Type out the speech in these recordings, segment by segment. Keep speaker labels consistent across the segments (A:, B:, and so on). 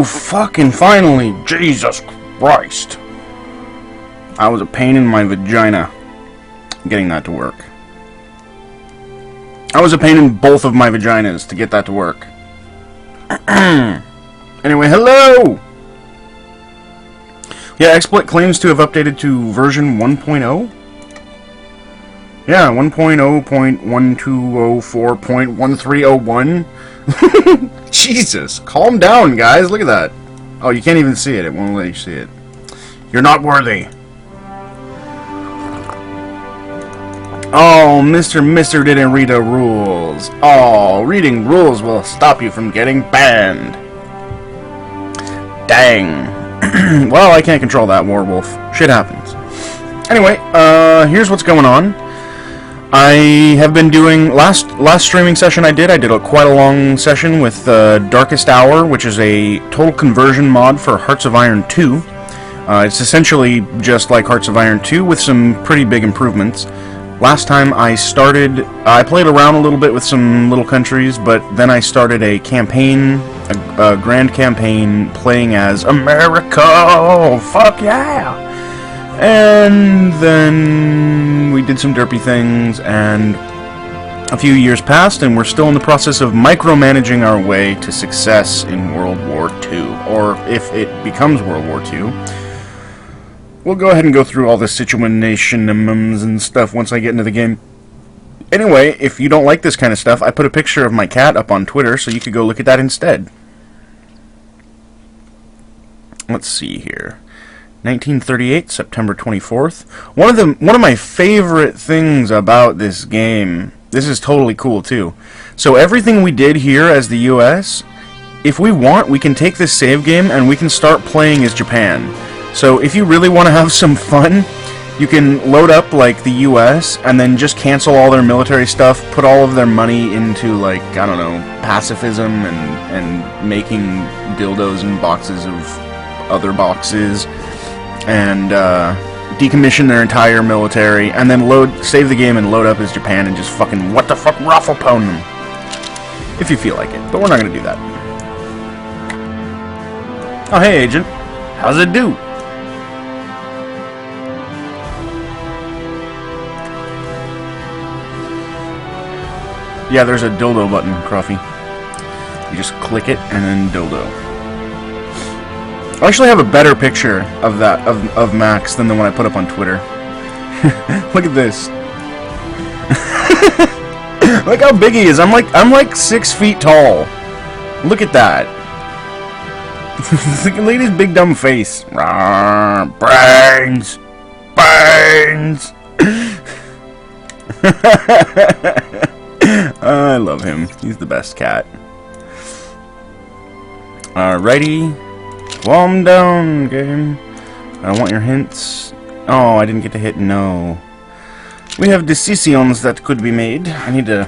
A: Oh, fucking finally! Jesus Christ! I was a pain in my vagina getting that to work. I was a pain in both of my vaginas to get that to work. Anyway, hello! Yeah, XSplit claims to have updated to version 1.0. Yeah, 1.0.1204.1301. Jesus, calm down, guys. Look at that. Oh, you can't even see it. It won't let you see it. You're not worthy. Oh, Mr. didn't read the rules. Oh, reading rules will stop you from getting banned. Dang. Well, I can't control that, Warwolf. Shit happens. Anyway, here's what's going on. I have been doing last streaming session I did quite a long session with Darkest Hour, which is a total conversion mod for Hearts of Iron 2. It's essentially just like Hearts of Iron 2 with some pretty big improvements. Last time I played around a little bit with some little countries, but then I started a campaign, a grand campaign playing as Americuh. Fuck yeah! And then we did some derpy things, and a few years passed, and we're still in the process of micromanaging our way to success in World War II. Or if it becomes World War II, we'll go ahead and go through all the situations and stuff once I get into the game. Anyway, if you don't like this kind of stuff, I put a picture of my cat up on Twitter, so you could go look at that instead. Let's see here. 1938, September 24th. One of my favorite things about this game, this is totally cool too. So everything we did here as the US, if we want, we can take this save game and we can start playing as Japan. So if you really want to have some fun, you can load up like the US and then just cancel all their military stuff, put all of their money into like, I don't know, pacifism and making dildos in boxes of other boxes, and decommission their entire military, and then save the game and load up as Japan and just fucking what the fuck raffle-pone them. If you feel like it, but we're not gonna do that. Oh hey agent, how's it do? Yeah, there's a dildo button, Cruffy. You just click it and then dildo. I actually have a better picture of that of Max than the one I put up on Twitter. Look at this. Look how big he is. I'm like 6 feet tall. Look at that. Look at his big dumb face. Brains. Brains. I love him. He's the best cat. Alrighty. Calm down, game. I want your hints. Oh, I didn't get to hit no. We have decisions that could be made. I need to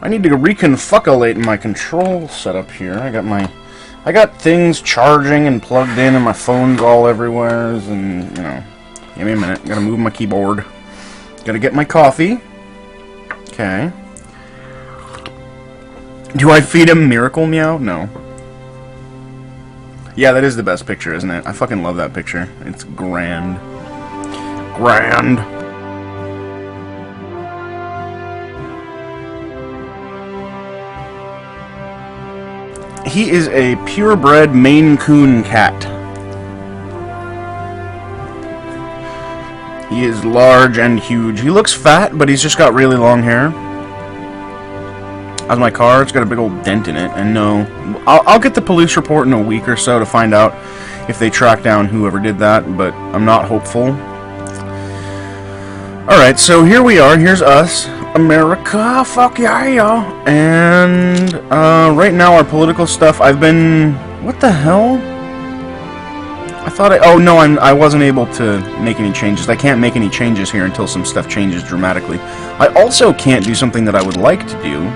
A: reconfigurate my control setup here. I got things charging and plugged in, and my phone's all everywhere, and you know. Give me a minute. Gotta move my keyboard. Gotta get my coffee. Okay. Do I feed him Miracle Meow? No. Yeah, that is the best picture, isn't it? I fucking love that picture. It's grand. Grand. He is a purebred Maine Coon cat. He is large and huge. He looks fat, but he's just got really long hair. How's my car? It's got a big old dent in it, and no. I'll get the police report in a week or so to find out if they track down whoever did that, but I'm not hopeful. Alright, so here we are. Here's us. Americuh, fuck yeah. And right now our political stuff, I've been... What the hell? I thought oh no, I wasn't able to make any changes. I can't make any changes here until some stuff changes dramatically. I also can't do something that I would like to do,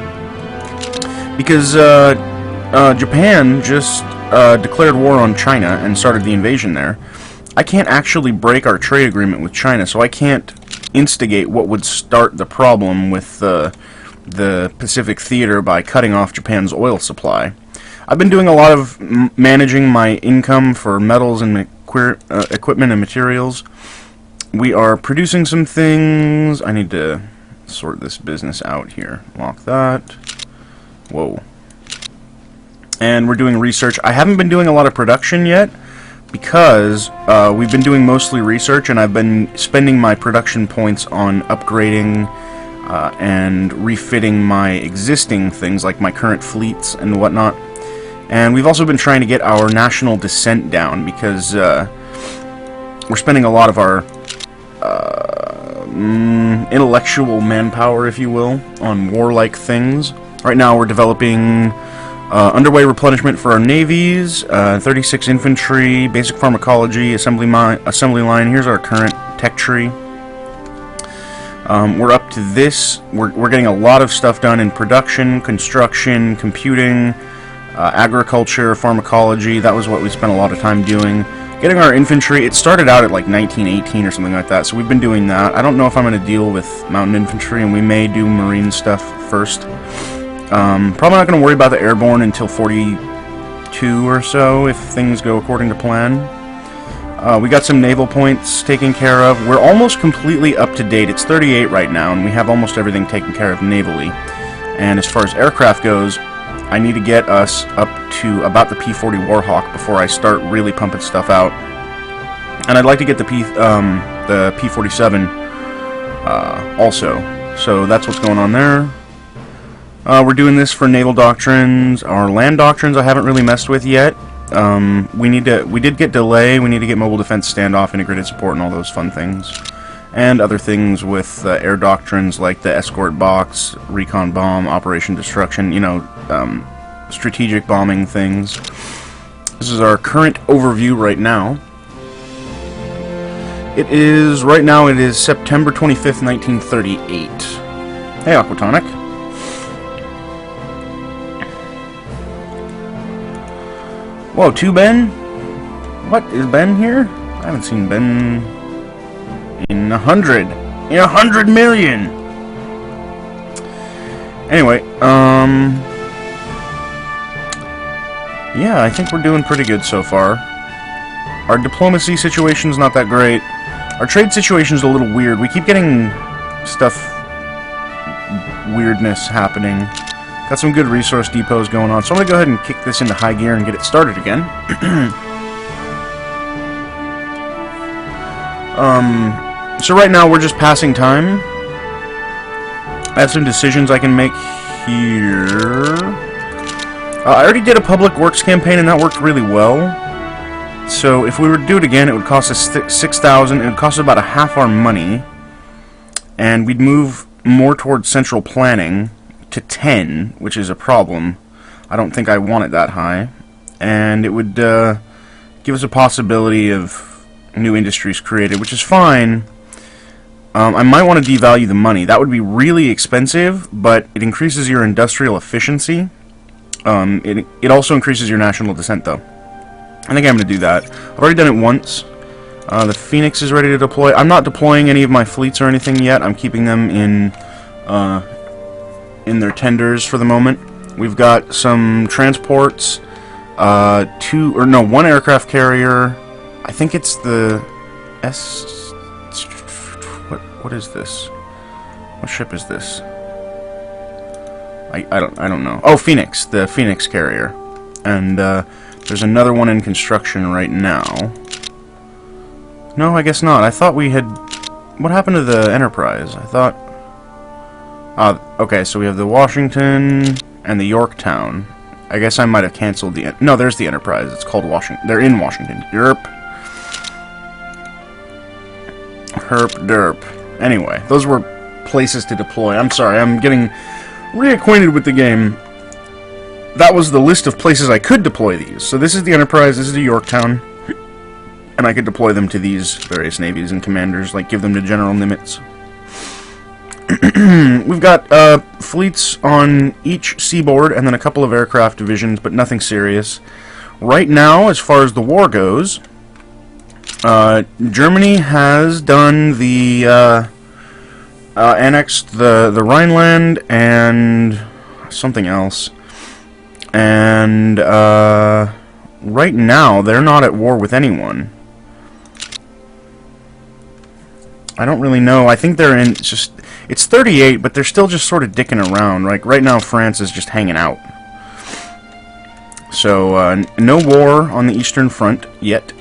A: because Japan just declared war on China and started the invasion there. I can't actually break our trade agreement with China, so I can't instigate what would start the problem with the Pacific Theater by cutting off Japan's oil supply. I've been doing a lot of managing my income for metals and equipment and materials. We are producing some things. I need to sort this business out here. Lock that. Whoa. And we're doing research. I haven't been doing a lot of production yet because we've been doing mostly research, and I've been spending my production points on upgrading and refitting my existing things like my current fleets and whatnot. And we've also been trying to get our national descent down because we're spending a lot of our intellectual manpower, if you will, on warlike things. Right now we're developing underway replenishment for our navies, 36 infantry, basic pharmacology, assembly line. Here's our current tech tree. We're up to this. We're getting a lot of stuff done in production, construction, computing, agriculture, pharmacology. That was what we spent a lot of time doing. Getting our infantry, it started out at like 1918 or something like that, so we've been doing that. I don't know if I'm going to deal with mountain infantry, and we may do marine stuff first. Probably not going to worry about the airborne until 42 or so, if things go according to plan. We got some naval points taken care of. We're almost completely up to date. It's 38 right now, and we have almost everything taken care of navally. And as far as aircraft goes, I need to get us up to about the P-40 Warhawk before I start really pumping stuff out. And I'd like to get the P-47 also. So that's what's going on there. We're doing this for naval doctrines. Our land doctrines I haven't really messed with yet. We did get delay. We need to get mobile defense standoff, integrated support, and all those fun things. And other things with air doctrines like the escort box, recon bomb, operation destruction, you know, strategic bombing things. This is our current overview right now. It is September 25th, 1938. Hey, Aquatonic. Whoa, 2 Ben? What, is Ben here? I haven't seen Ben in 100 million. Anyway, yeah, I think we're doing pretty good so far. Our diplomacy situation's not that great. Our trade situation's a little weird. We keep getting weirdness happening. Got some good resource depots going on, so I'm going to go ahead and kick this into high gear and get it started again. So right now we're just passing time. I have some decisions I can make here. I already did a public works campaign and that worked really well. So if we were to do it again, it would cost us 6,000. It would cost us about a half our money. And we'd move more towards central planning to 10, which is a problem. I don't think I want it that high. And it would give us a possibility of new industries created, which is fine. I might want to devalue the money. That would be really expensive, but it increases your industrial efficiency. It also increases your national descent, though. I think I'm going to do that. I've already done it once. The Phoenix is ready to deploy. I'm not deploying any of my fleets or anything yet. I'm keeping them in their tenders for the moment. We've got some transports, one aircraft carrier. I think it's the What is this? What ship is this? I don't know. Oh, Phoenix, the Phoenix carrier, and there's another one in construction right now. No, I guess not. I thought we had. What happened to the Enterprise? I thought. Okay, so we have the Washington and the Yorktown. I guess I might have canceled the. No, there's the Enterprise. It's called Washington. They're in Washington. Derp. Herp derp. Anyway, those were places to deploy. I'm sorry, I'm getting reacquainted with the game. That was the list of places I could deploy these. So this is the Enterprise, this is the Yorktown, and I could deploy them to these various navies and commanders, like give them to General Nimitz. We've got fleets on each seaboard, and then a couple of aircraft divisions, but nothing serious. Right now, as far as the war goes, Germany has done the, annexed the Rhineland and something else. And, right now, they're not at war with anyone. I don't really know. I think they're in, it's 38, but they're still just sort of dicking around. Like, right now, France is just hanging out. So, no war on the Eastern Front yet.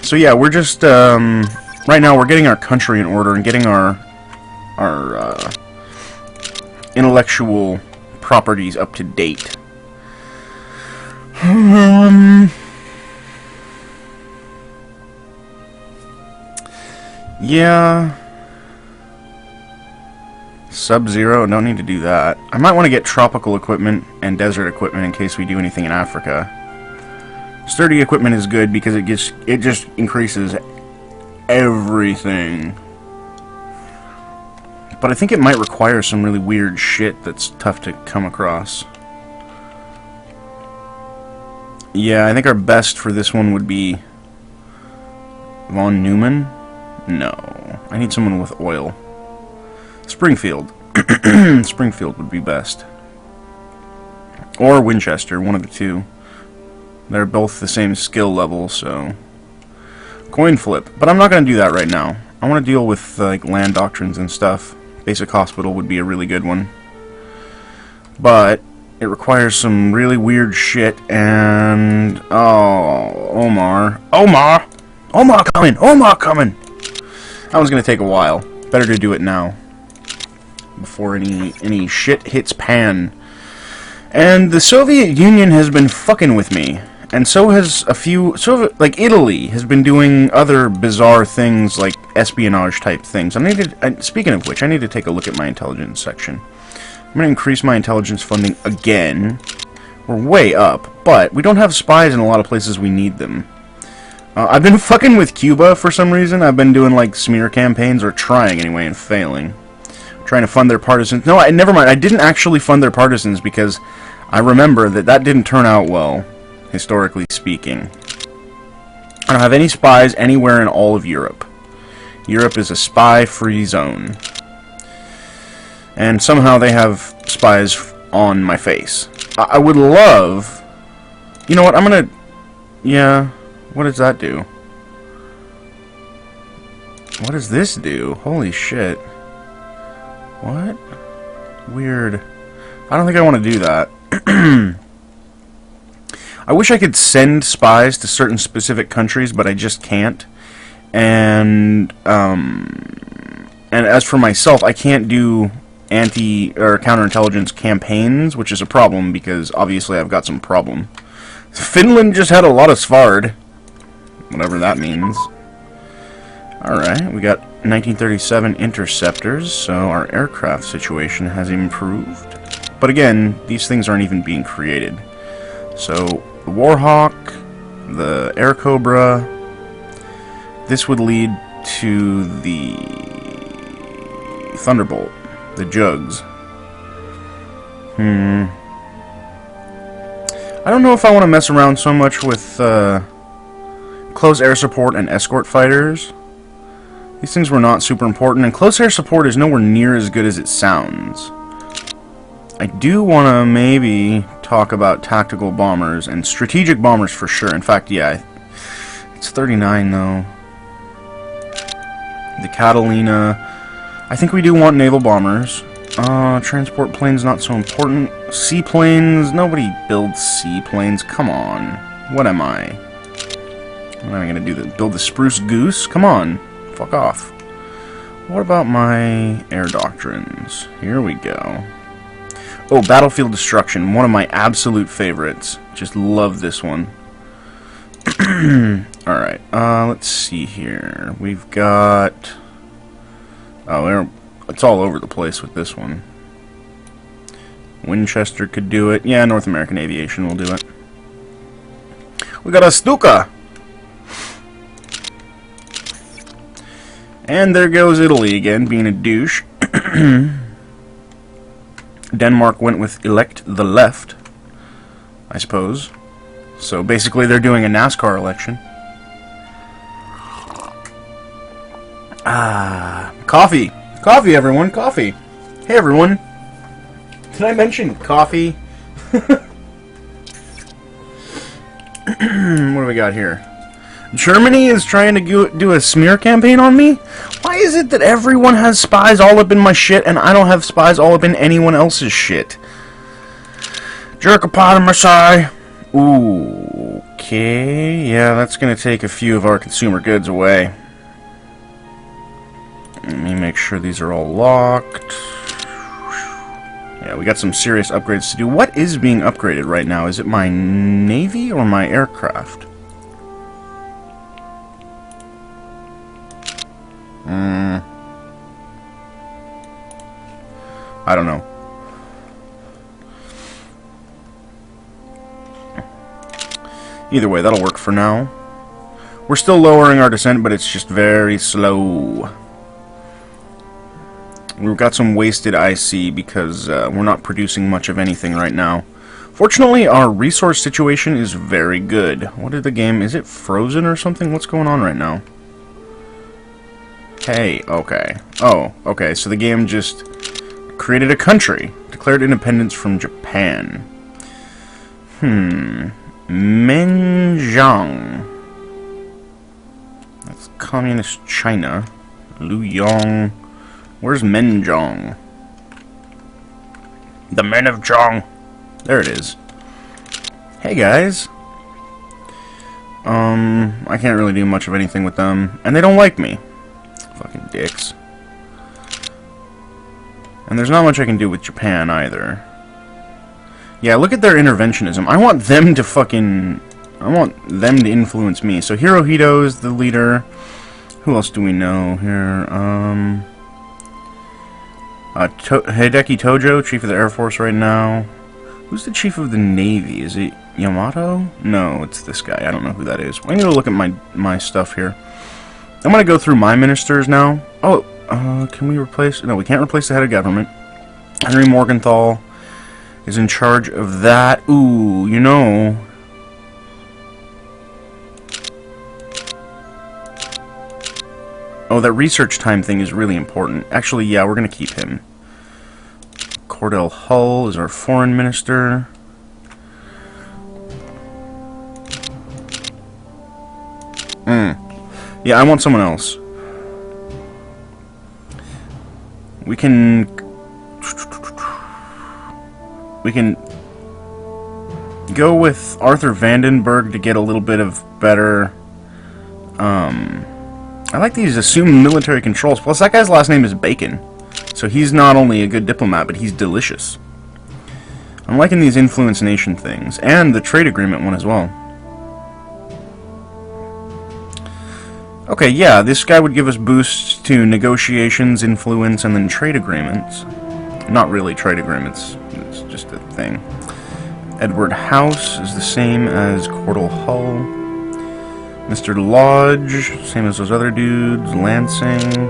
A: So yeah, we're just, right now we're getting our country in order and getting our intellectual properties up to date. Yeah. Sub-Zero, don't need to do that. I might want to get tropical equipment and desert equipment in case we do anything in Africa. Sturdy equipment is good because it just increases everything. But I think it might require some really weird shit that's tough to come across. Yeah, I think our best for this one would be Von Neumann. No, I need someone with oil. Springfield. Springfield would be best. Or Winchester, one of the two. They're both the same skill level, so... Coin flip. But I'm not going to do that right now. I want to deal with, like, land doctrines and stuff. Basic hospital would be a really good one. But it requires some really weird shit, and... Oh, Omar. Omar! Omar coming! Omar coming! That one's going to take a while. Better to do it now. Before any shit hits pan. And the Soviet Union has been fucking with me. And so has a few... like, Italy has been doing other bizarre things, like espionage-type things. Speaking of which, I need to take a look at my intelligence section. I'm going to increase my intelligence funding again. We're way up, but we don't have spies in a lot of places we need them. I've been fucking with Cuba for some reason. I've been doing, like, smear campaigns, or trying anyway, and failing. Trying to fund their partisans. No, never mind. I didn't actually fund their partisans because I remember that didn't turn out well. Historically speaking. I don't have any spies anywhere in all of Europe. Europe is a spy-free zone. And somehow they have spies on my face. I would love... You know what, I'm gonna... Yeah, what does that do? What does this do? Holy shit. What? Weird. I don't think I want to do that. I wish I could send spies to certain specific countries, but I just can't. And as for myself, I can't do counterintelligence campaigns, which is a problem because obviously I've got some problem. Finland just had a lot of SVARD, whatever that means. Alright, we got 1937 interceptors, so our aircraft situation has improved. But again, these things aren't even being created. So, the Warhawk, the Air Cobra, this would lead to the Thunderbolt, the Jugs. I don't know if I want to mess around so much with close air support and escort fighters. These things were not super important, and close air support is nowhere near as good as it sounds. I do want to maybe talk about tactical bombers and strategic bombers for sure. In fact, yeah, it's 39 though. The Catalina. I think we do want naval bombers. Transport planes not so important. Seaplanes. Nobody builds seaplanes. Come on. What am I? What am I gonna do? Build the Spruce Goose? Come on. Fuck off. What about my air doctrines? Here we go. Oh, Battlefield Destruction, one of my absolute favorites. Just love this one. Alright, let's see here. We've got... Oh, it's all over the place with this one. Winchester could do it. Yeah, North American Aviation will do it. We got a Stuka! And there goes Italy again, being a douche. Denmark went with elect the left, I suppose. So basically they're doing a NASCAR election. Coffee. Coffee, everyone. Coffee. Hey, everyone. Did I mention coffee? What do we got here? Germany is trying to do a smear campaign on me? Why is it that everyone has spies all up in my shit and I don't have spies all up in anyone else's shit? Jerkopotamusi. Ooh, okay. Yeah, that's going to take a few of our consumer goods away. Let me make sure these are all locked. Yeah, we got some serious upgrades to do. What is being upgraded right now? Is it my navy or my aircraft? I don't know. Either way, that'll work for now. We're still lowering our descent, but it's just very slow. We've got some wasted IC because we're not producing much of anything right now. Fortunately, our resource situation is very good. What did the game... Is it frozen or something? What's going on right now? Hey, okay. Oh, okay, so the game just created a country. Declared independence from Japan. Menjiang. That's communist China. Luyong. Where's Menjiang? The men of Zhong. There it is. Hey guys. I can't really do much of anything with them. And they don't like me. Fucking dicks. And there's not much I can do with Japan either. Yeah, look at their interventionism. I want them to fucking... I want them to influence me. So Hirohito is the leader. Who else do we know here? Hideki Tojo, Chief of the Air Force right now. Who's the Chief of the Navy? Is it Yamato? No, it's this guy. I don't know who that is. I'm gonna look at my stuff here. I'm gonna go through my ministers now. Oh, can we replace... No, we can't replace the head of government. Henry Morgenthau is in charge of that. Ooh, you know... Oh, that research time thing is really important. Actually, yeah, we're going to keep him. Cordell Hull is our foreign minister. Yeah, I want someone else. We can go with Arthur Vandenberg to get a little bit of better... I like these assumed military controls. Plus, that guy's last name is Bacon. So he's not only a good diplomat, but he's delicious. I'm liking these influence nation things. And the trade agreement one as well. Okay, yeah, this guy would give us boosts to negotiations, influence, and then trade agreements. Not really trade agreements. It's just a thing. Edward House is the same as Cordell Hull. Mr. Lodge, same as those other dudes. Lansing.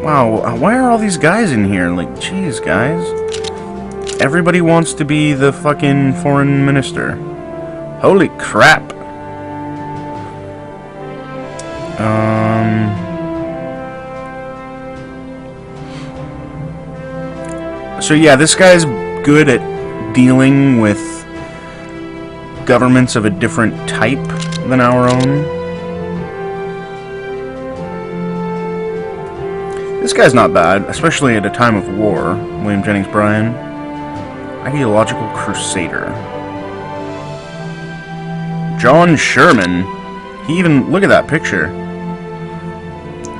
A: Wow, why are all these guys in here? Like, jeez, guys. Everybody wants to be the fucking foreign minister. Holy crap. So yeah, this guy's good at dealing with governments of a different type than our own. This guy's not bad, especially at a time of war. William Jennings Bryan. Ideological Crusader. John Sherman. He even... Look at that picture.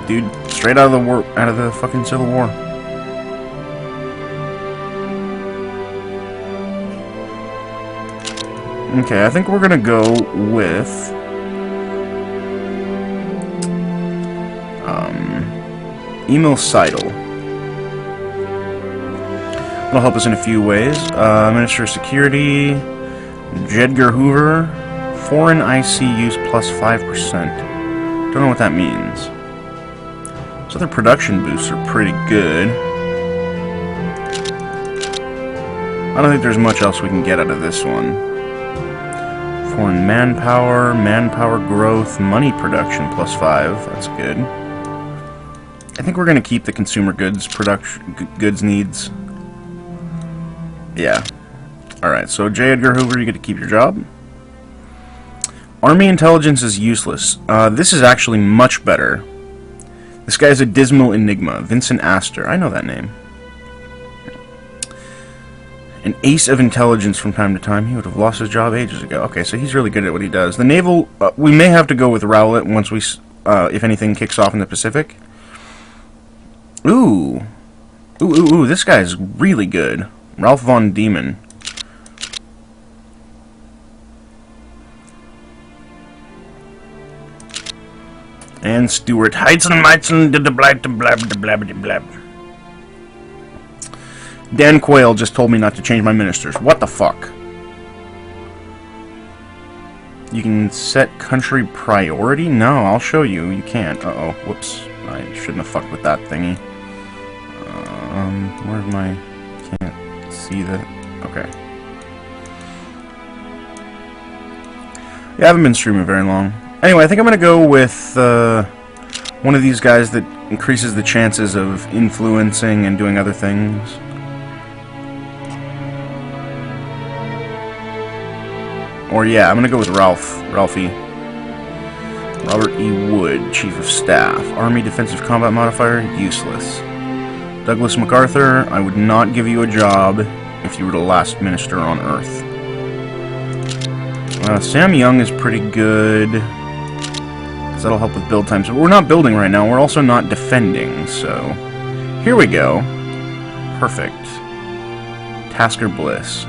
A: Dude, straight out of the war... Out of the fucking Civil War. Okay, I think we're gonna go with... Emil Seidel. It'll help us in a few ways. Minister of Security, Jedgar Hoover, Foreign IC use plus 5%. Don't know what that means. So their production boosts are pretty good. I don't think there's much else we can get out of this one. Foreign manpower, manpower growth, money production plus 5. That's good. I think we're going to keep the consumer goods goods needs. Yeah. Alright, so J. Edgar Hoover, you get to keep your job. Army intelligence is useless. This is actually much better. This guy is a dismal enigma. Vincent Astor. I know that name. An ace of intelligence from time to time. He would have lost his job ages ago. Okay, so he's really good at what he does. The naval... we may have to go with Rowlett once we... if anything kicks off in the Pacific. Ooh. Ooh, this guy's really good. Ralph von Diemen. And Stuart Heitzen Meitzen did the blab blab blab. Dan Quayle just told me not to change my ministers. What the fuck? You can set country priority? No, I'll show you. You can't. Uh-oh. Whoops. I shouldn't have fucked with that thingy. Where's my... Can't see that. Okay. Yeah, I haven't been streaming very long. Anyway, I think I'm going to go with one of these guys that increases the chances of influencing and doing other things. Or yeah, I'm going to go with Ralphie. Robert E. Wood, Chief of Staff. Army Defensive Combat Modifier, useless. Douglas MacArthur, I would not give you a job if you were the last minister on Earth. Sam Young is pretty good. That'll help with build times. But we're not building right now. We're also not defending, so... Here we go. Perfect. Tasker Bliss.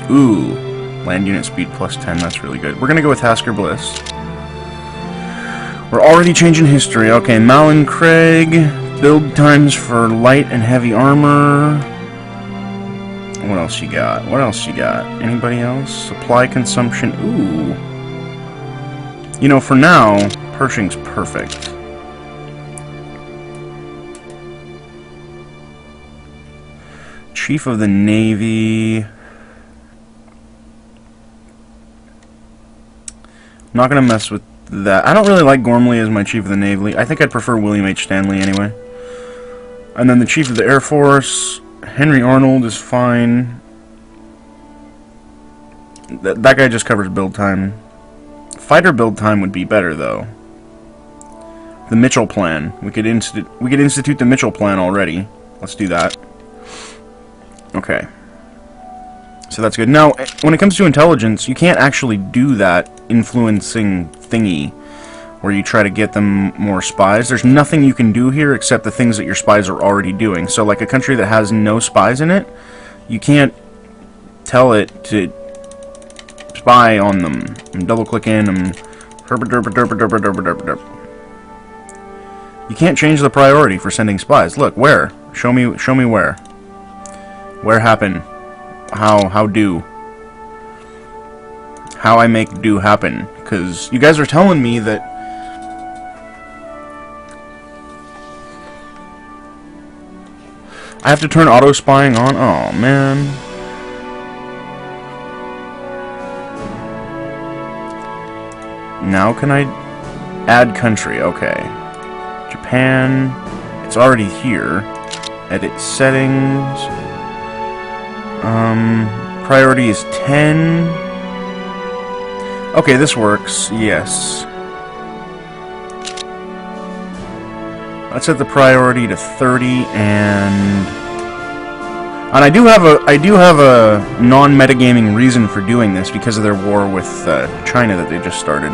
A: Ooh. Land unit speed plus 10. That's really good. We're going to go with Tasker Bliss. We're already changing history. Okay, Malin Craig. Build times for light and heavy armor. What else you got? What else you got? Anybody else? Supply consumption. Ooh. You know, for now, Pershing's perfect. Chief of the Navy. Not gonna mess with that. I don't really like Gormley as my Chief of the Navy. I think I'd prefer William H. Stanley anyway. And then the Chief of the Air Force. Henry Arnold is fine. That guy just covers build time. Fighter build time would be better, though. The Mitchell Plan. We could institute the Mitchell Plan already. Let's do that. Okay. So that's good. Now, when it comes to intelligence, you can't actually do that influencing thingy where you try to get them more spies. There's nothing you can do here except the things that your spies are already doing. So like a country that has no spies in it, you can't tell it to spy on them. I'm double-click in, I'm herp. You can't change the priority for sending spies. Look, where? Show me where. Where happen? How do? How I make do happen? Because you guys are telling me that I have to turn auto spying on? Oh, man. Now can I add country? Okay. Japan. It's already here. Edit settings. Priority is 10. Okay, this works. Yes. Let's set the priority to 30 and I do have a non-metagaming reason for doing this because of their war with China that they just started.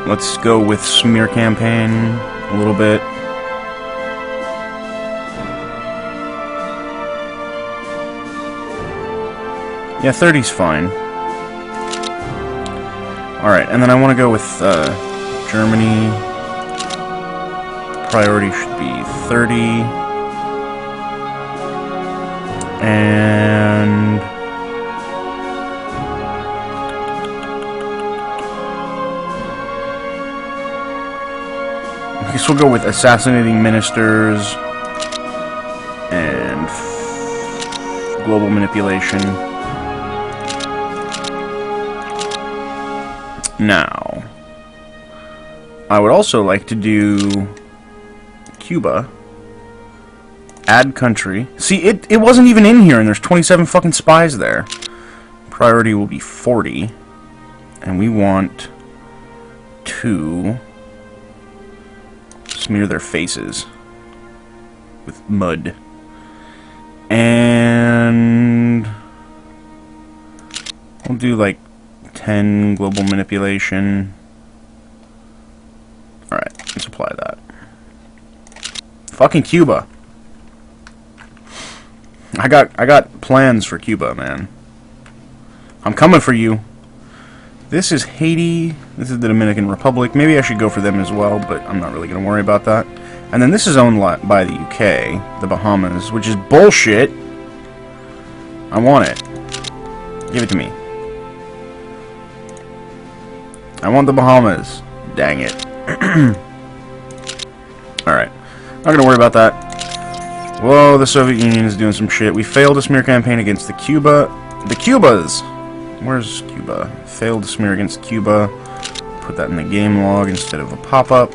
A: Let's go with smear campaign a little bit. Yeah, 30's fine. Alright, and then I want to go with Germany. Priority should be 30. And I guess we'll go with assassinating ministers and global manipulation. Now, I would also like to do Cuba. Add country. See, it wasn't even in here, and there's 27 fucking spies there. Priority will be 40. And we want to smear their faces with mud. And we'll do like 10 global manipulation. Alright, let's apply that. Fucking Cuba. I got plans for Cuba, man. I'm coming for you. This is Haiti. This is the Dominican Republic. Maybe I should go for them as well, but I'm not really going to worry about that. And then this is owned by the UK, the Bahamas, which is bullshit. I want it. Give it to me. I want the Bahamas. Dang it. Alright. Not going to worry about that. Whoa, the Soviet Union is doing some shit. We failed a smear campaign against the Cubas. Where's Cuba? Failed to smear against Cuba. Put that in the game log instead of a pop-up.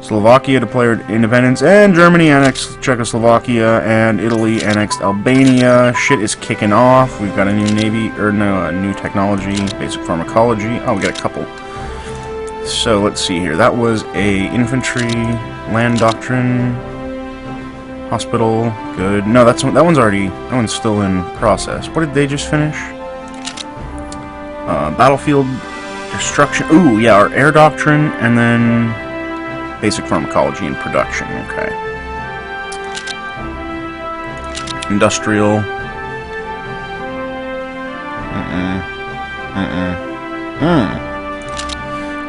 A: Slovakia declared independence, and Germany annexed Czechoslovakia, and Italy annexed Albania. Shit is kicking off. We've got a new navy, or no, a new technology, basic pharmacology. Oh, we got a couple. So let's see here. That was a infantry, land doctrine, hospital. Good. No, that one's still in process. What did they just finish? Battlefield destruction. Ooh, yeah, our air doctrine, and then basic pharmacology and production. Okay. Industrial.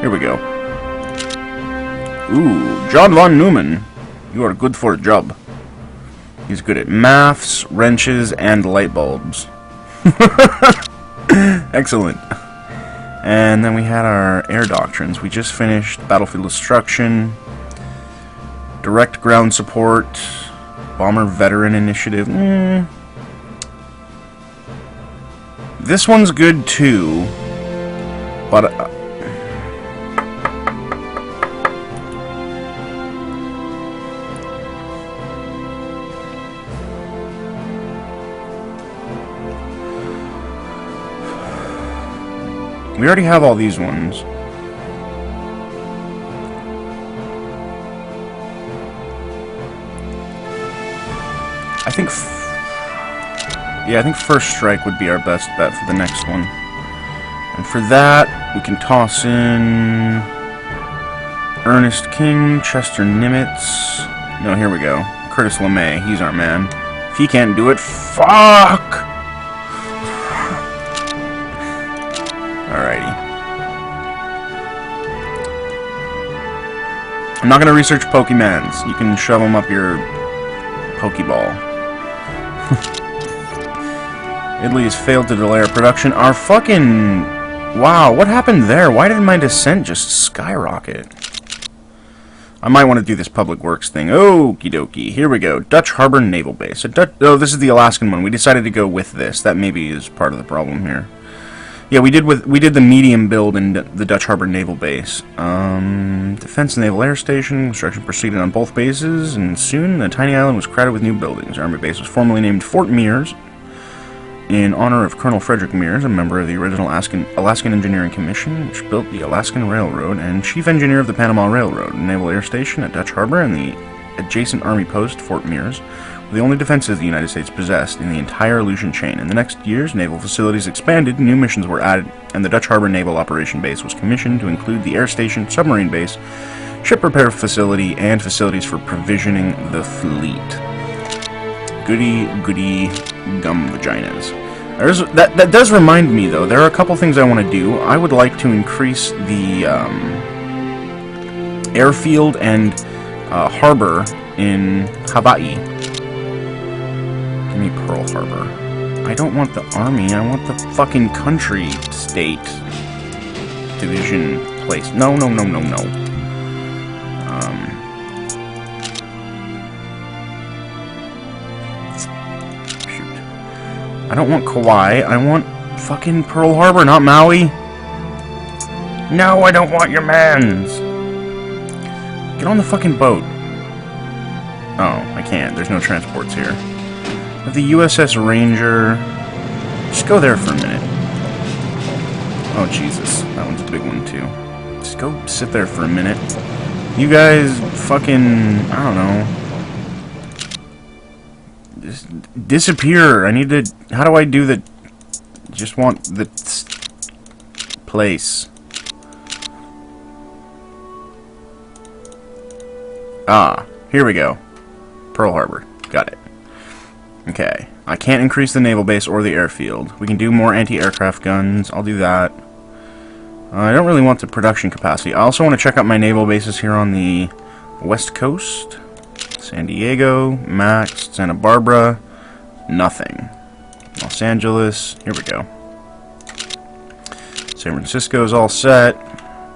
A: Here we go. Ooh, John von Neumann. You are good for a job. He's good at maths, wrenches, and light bulbs. Excellent. And then we had our air doctrines. We just finished battlefield destruction, direct ground support, bomber veteran initiative. This one's good too, but we already have all these ones. I think First Strike would be our best bet for the next one. And for that, we can toss in Ernest King, Chester Nimitz. No, here we go. Curtis LeMay, he's our man. If he can't do it, fuck! Alrighty. I'm not gonna research Pokemans. You can shove them up your Pokeball. Italy has failed to delay our production. Our fucking... Wow, what happened there? Why did my descent just skyrocket? I might want to do this public works thing. Okie dokie. Here we go. Dutch Harbor Naval Base. Oh, this is the Alaskan one. We decided to go with this. That maybe is part of the problem here. Yeah, we did the medium build in the Dutch Harbor Naval Base. Defense Naval Air Station. Construction proceeded on both bases, and soon the tiny island was crowded with new buildings. Army base was formerly named Fort Mears in honor of Colonel Frederick Mears, a member of the original Alaskan Engineering Commission, which built the Alaskan Railroad, and chief engineer of the Panama Railroad. Naval Air Station at Dutch Harbor and the adjacent Army post, Fort Mears, were the only defenses the United States possessed in the entire Aleutian chain. In the next years, naval facilities expanded, new missions were added, and the Dutch Harbor Naval Operation Base was commissioned to include the air station, submarine base, ship repair facility, and facilities for provisioning the fleet. Goody, goody, gum vaginas. That does remind me, though, there are a couple things I want to do. I would like to increase the airfield and harbor in Hawaii. Give me Pearl Harbor. I don't want the army, I want the fucking country, state, division, place. No. I don't want Kauai. I want fucking Pearl Harbor, not Maui. No, I don't want your mans. Get on the fucking boat. Oh, I can't. There's no transports here. I have the USS Ranger. Just go there for a minute. Oh, Jesus. That one's a big one, too. Just go sit there for a minute. You guys fucking... I don't know. Just disappear. I need to... How do I do the... Just want the... place. Ah, here we go. Pearl Harbor. Got it. Okay. I can't increase the naval base or the airfield. We can do more anti-aircraft guns. I'll do that. I don't really want the production capacity. I also want to check out my naval bases here on the west coast. San Diego, Max, Santa Barbara, nothing. Los Angeles, here we go. San Francisco's all set.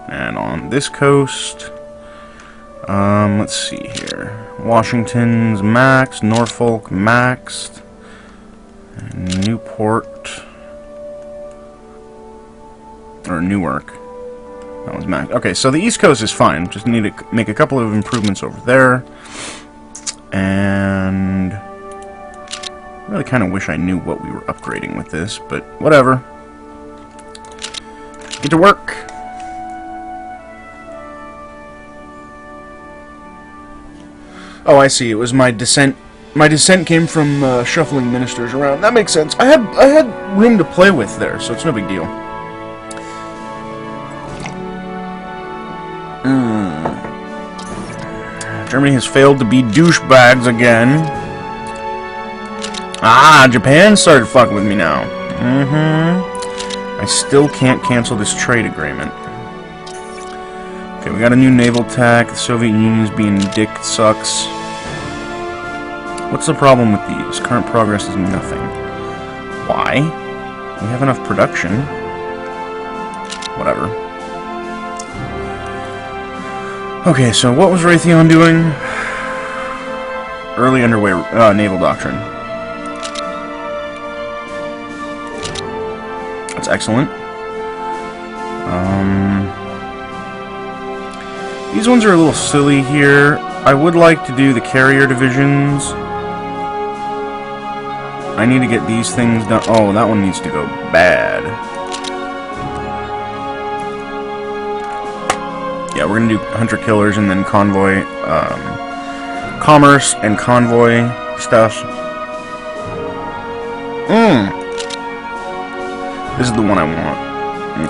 A: And on this coast, let's see here. Washington's maxed, Norfolk maxed, and Newport, or Newark, that was maxed. Okay, so the East Coast is fine. Just need to make a couple of improvements over there. And I really kind of wish I knew what we were upgrading with this, but whatever. Get to work. Oh, I see. It was my descent. My descent came from shuffling ministers around. That makes sense. I had room to play with there, so it's no big deal. Germany has failed to be douchebags again. Ah, Japan started fucking with me now. I still can't cancel this trade agreement. Okay, we got a new naval tech. The Soviet Union's being dick sucks. What's the problem with these? Current progress is nothing. Why? We have enough production. Whatever. Okay, so what was Raytheon doing? Early underway naval doctrine. That's excellent. These ones are a little silly here. I would like to do the carrier divisions. I need to get these things done. Oh, that one needs to go bad. Yeah, we're gonna do hunter-killers and then convoy, commerce and convoy stuff. This is the one I want.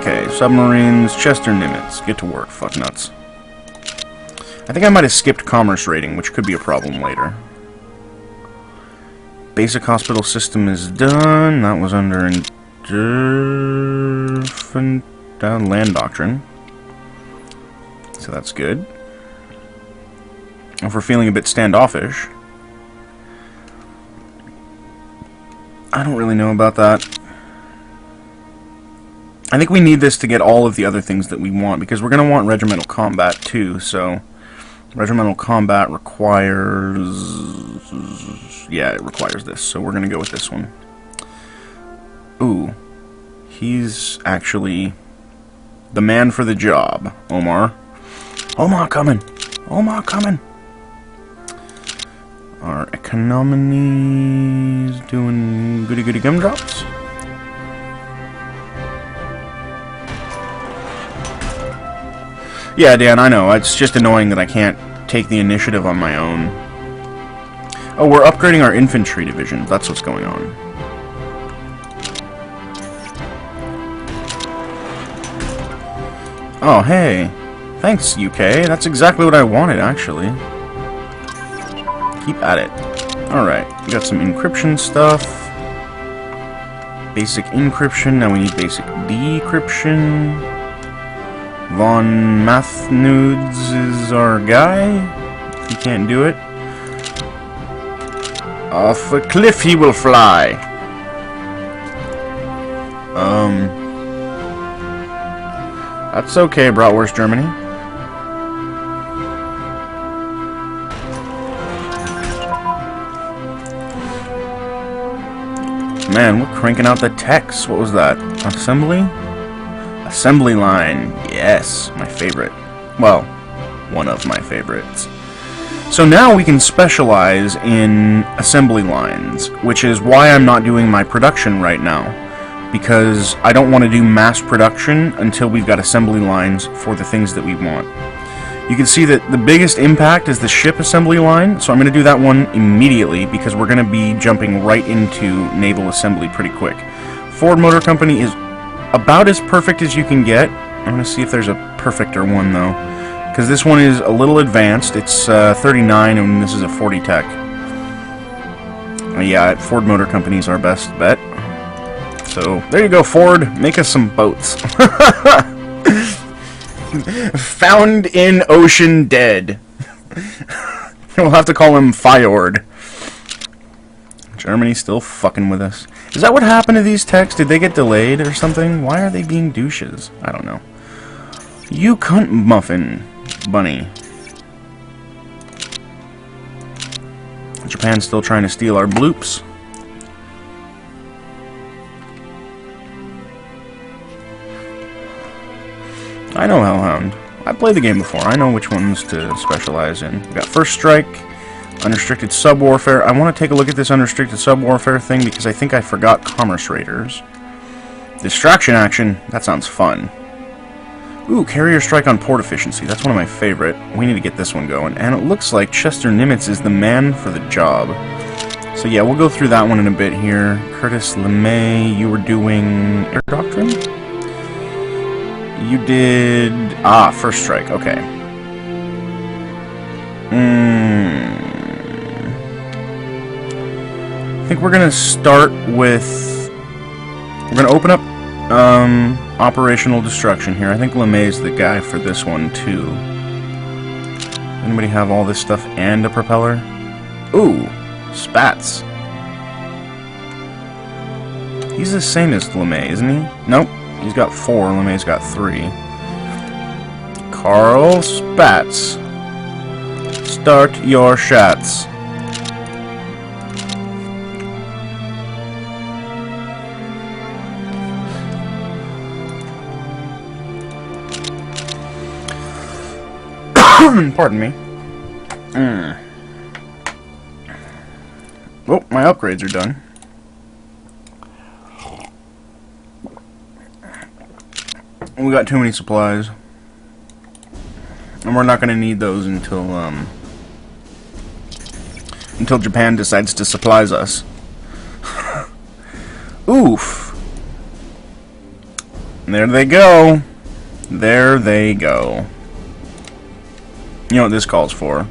A: Okay, submarines, Chester Nimitz. Get to work, fuck nuts. I think I might have skipped commerce rating, which could be a problem later. Basic hospital system is done. That was under land doctrine. So that's good. If we're feeling a bit standoffish, I don't really know about that. I think we need this to get all of the other things that we want, because we're going to want regimental combat too, so regimental combat requires... yeah, it requires this, so we're going to go with this one. Ooh. He's actually the man for the job, Omar. Omar coming! Omar coming! Our economy is doing goody-goody gumdrops. Yeah, Dan, I know. It's just annoying that I can't take the initiative on my own. Oh, we're upgrading our infantry division. That's what's going on. Oh, hey. Thanks, UK. That's exactly what I wanted, actually. Keep at it. Alright, we got some encryption stuff. Basic encryption. Now we need basic decryption. Von Mathnudes is our guy. He can't do it. Off a cliff he will fly. That's okay, Bratwurst, Germany. man, we're cranking out the techs. What was that? Assembly? Assembly line. Yes, my favorite. Well, one of my favorites. So now we can specialize in assembly lines, which is why I'm not doing my production right now. Because I don't want to do mass production until we've got assembly lines for the things that we want. You can see that the biggest impact is the ship assembly line, so I'm going to do that one immediately because we're going to be jumping right into naval assembly pretty quick. Ford Motor Company is about as perfect as you can get. I'm going to see if there's a perfecter one though, because this one is a little advanced. It's 39 and this is a 40 tech. Yeah, Ford Motor Company is our best bet. So, there you go, Ford. Make us some boats. Found in ocean dead. We'll have to call him Fjord. Germany's still fucking with us. Is that what happened to these techs? Did they get delayed or something? Why are they being douches? I don't know. You cunt muffin, bunny. Japan's still trying to steal our bloops. I know Hellhound. I played the game before. I know which ones to specialize in. We got First Strike, Unrestricted Sub-Warfare. I want to take a look at this Unrestricted Sub-Warfare thing because I think I forgot Commerce Raiders. Distraction Action. That sounds fun. Ooh, Carrier Strike on Port Efficiency. That's one of my favorite. We need to get this one going. And it looks like Chester Nimitz is the man for the job. So yeah, we'll go through that one in a bit here. Curtis LeMay, you were doing Air Doctrine? You did... Ah, First Strike, okay. I think we're going to start with... We're going to open up Operational Destruction here. I think LeMay's the guy for this one, too. Anybody have all this stuff and a propeller? Ooh, Spats. He's the same as LeMay, isn't he? Nope. He's got 4, LeMay's got 3. Carl Spats. Start your shots. Pardon me. Oh, my upgrades are done. We got too many supplies. And we're not going to need those until Japan decides to supplies us. Oof. There they go. There they go. You know what this calls for.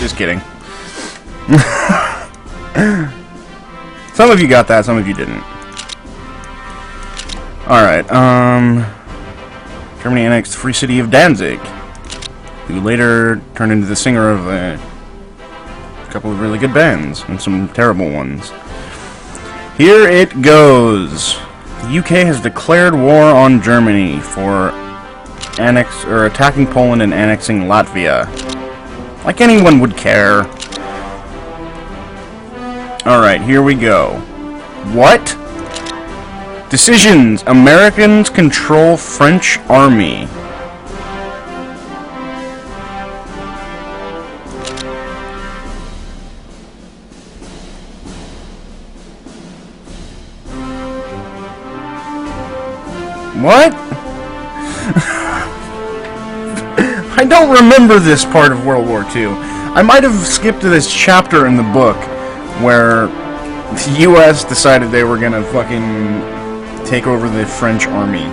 A: Just kidding. Some of you got that, some of you didn't. Alright, Germany annexed the free city of Danzig, who later turned into the singer of a couple of really good bands, and some terrible ones. Here it goes. The UK has declared war on Germany for attacking Poland and annexing Latvia. Like anyone would care. Alright, here we go. What? Decisions. Americans control French army. What? I don't remember this part of World War II. I might have skipped this chapter in the book where the U.S. decided they were gonna fucking take over the French army.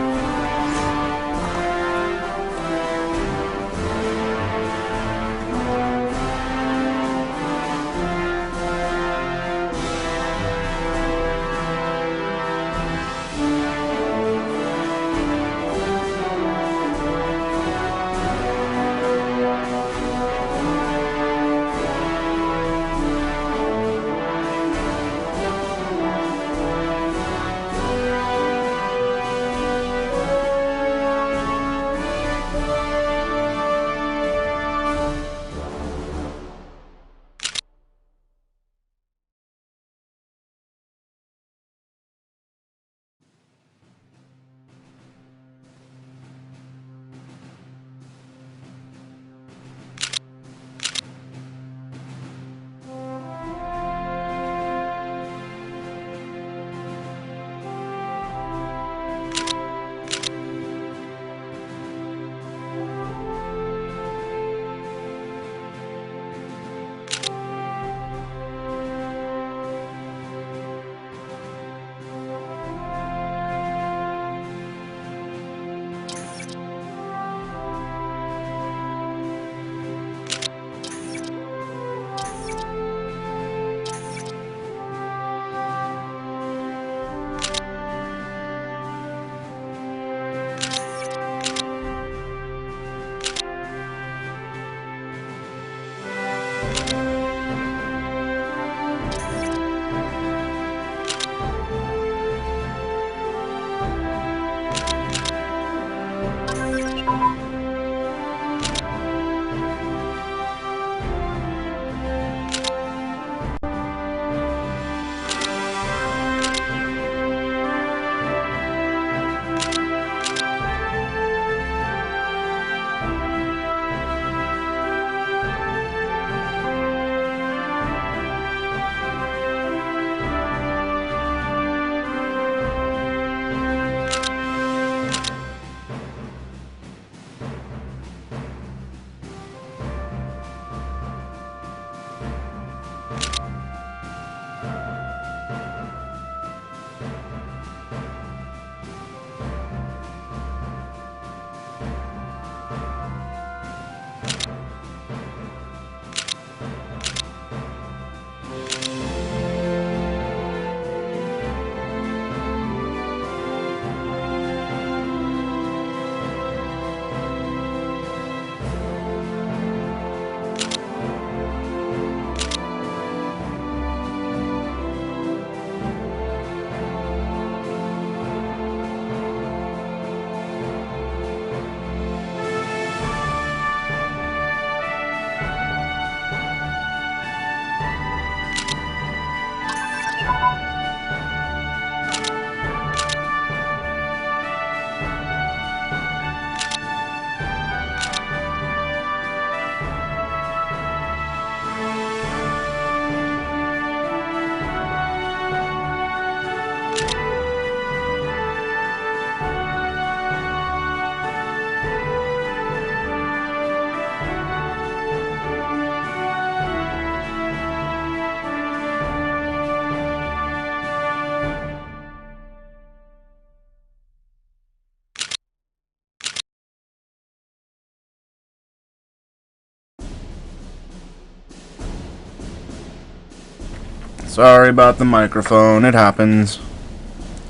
A: Sorry about the microphone. It happens.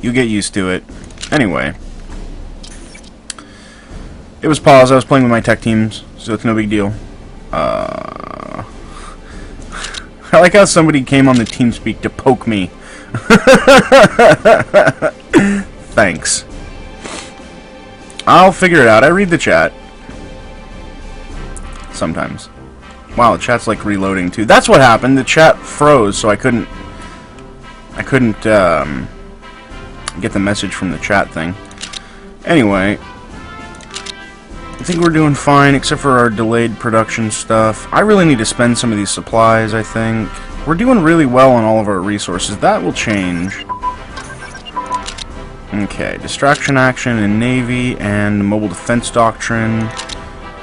A: You get used to it. Anyway. It was paused. I was playing with my tech teams, so it's no big deal. I like how somebody came on the TeamSpeak to poke me. Thanks. I'll figure it out. I read the chat. Sometimes. Wow, the chat's like reloading too. That's what happened. The chat froze, so I couldn't get the message from the chat thing. Anyway, I think we're doing fine, except for our delayed production stuff. I really need to spend some of these supplies, I think. We're doing really well on all of our resources. That will change. Okay, distraction action in Navy and mobile defense doctrine.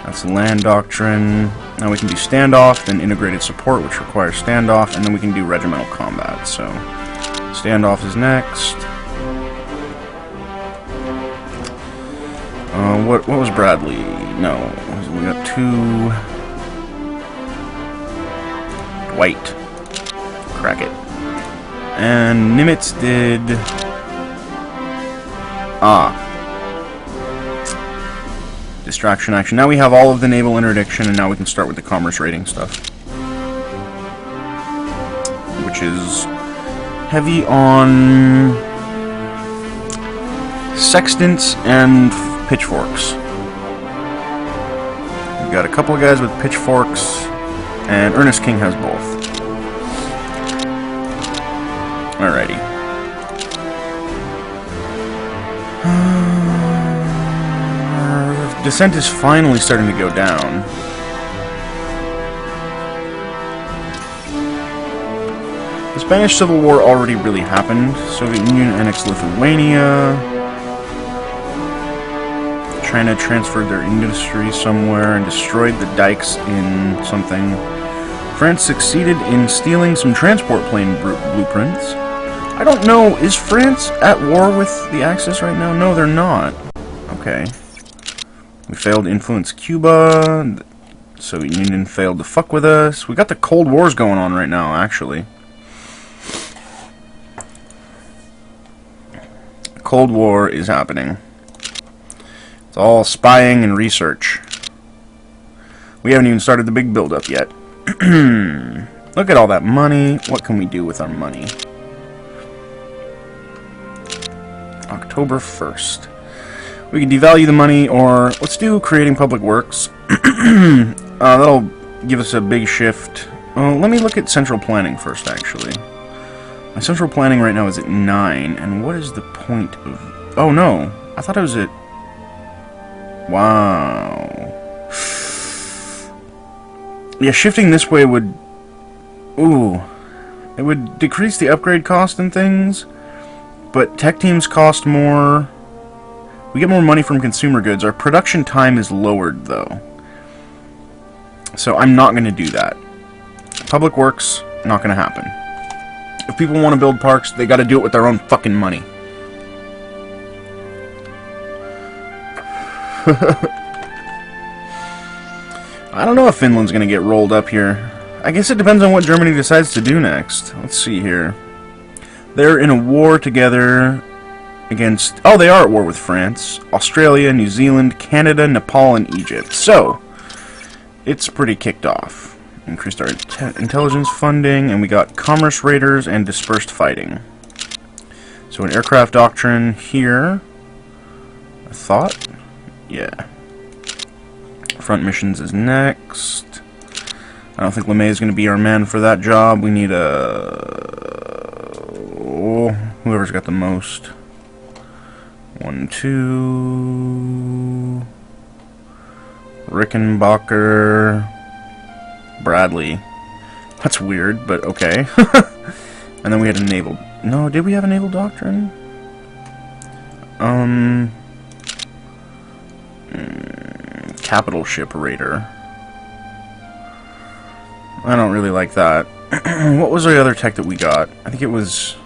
A: That's land doctrine. Now we can do standoff, then integrated support, which requires standoff, and then we can do regimental combat. So, standoff is next. What was Bradley? No, we got 2. White. Crack it. And Nimitz did... distraction action. Now we have all of the naval interdiction, and now we can start with the commerce rating stuff. Which is heavy on sextants and pitchforks. We've got a couple of guys with pitchforks, and Ernest King has both. Alrighty. Descent is finally starting to go down. The Spanish Civil War already really happened. Soviet Union annexed Lithuania. China transferred their industry somewhere and destroyed the dikes in something. France succeeded in stealing some transport plane blueprints. I don't know, is France at war with the Axis right now? No, they're not. Okay. We failed to influence Cuba. The Soviet Union failed to fuck with us. We got the Cold Wars going on right now, actually. The Cold War is happening. It's all spying and research. We haven't even started the big build-up yet. Look at all that money. What can we do with our money? October 1st. We can devalue the money, or let's do creating public works. That'll give us a big shift. Let me look at central planning first, actually. My central planning right now is at 9, and what is the point of... Oh, no. I thought I was at... Wow. Yeah, shifting this way would... Ooh. It would decrease the upgrade cost and things, but tech teams cost more... We get more money from consumer goods. Our production time is lowered, though. So I'm not going to do that. Public works, not going to happen. If people want to build parks, they got to do it with their own fucking money. I don't know if Finland's going to get rolled up here. I guess it depends on what Germany decides to do next. Let's see here. They're in a war together... against... Oh, they are at war with France, Australia, New Zealand, Canada, Nepal, and Egypt. So, it's pretty kicked off. Increased our intelligence funding, and we got commerce raiders and dispersed fighting. So an aircraft doctrine here. I thought? Yeah. Front missions is next. I don't think LeMay is going to be our man for that job. We need a... Oh, whoever's got the most... 1, 2... Rickenbacker... Bradley. That's weird, but okay. And then we had a naval... No, did we have a naval doctrine? Capital ship raider. I don't really like that. What was the other tech that we got? I think it was...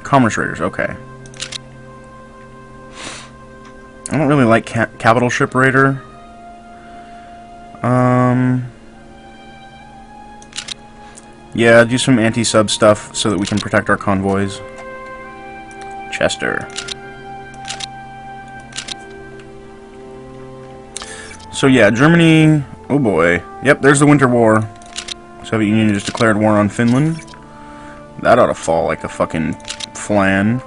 A: Commerce raiders, okay. I don't really like capital ship raider. Yeah, do some anti-sub stuff so that we can protect our convoys. Chester. So yeah, Germany... Oh boy. Yep, there's the Winter War. Soviet Union just declared war on Finland. That ought to fall like a fucking flan.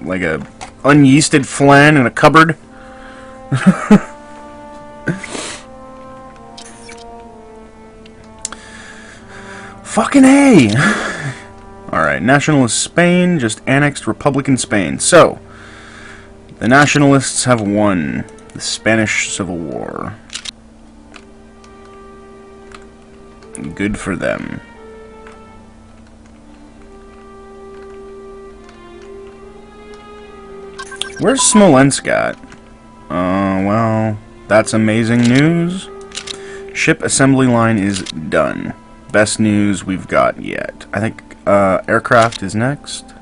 A: like a unyeasted flan in a cupboard. Fucking A! Alright, nationalist Spain just annexed Republican Spain. So, the nationalists have won the Spanish Civil War. Good for them. Where's Smolensk at? Well, that's amazing news. Ship assembly line is done. Best news we've got yet. I think aircraft is next.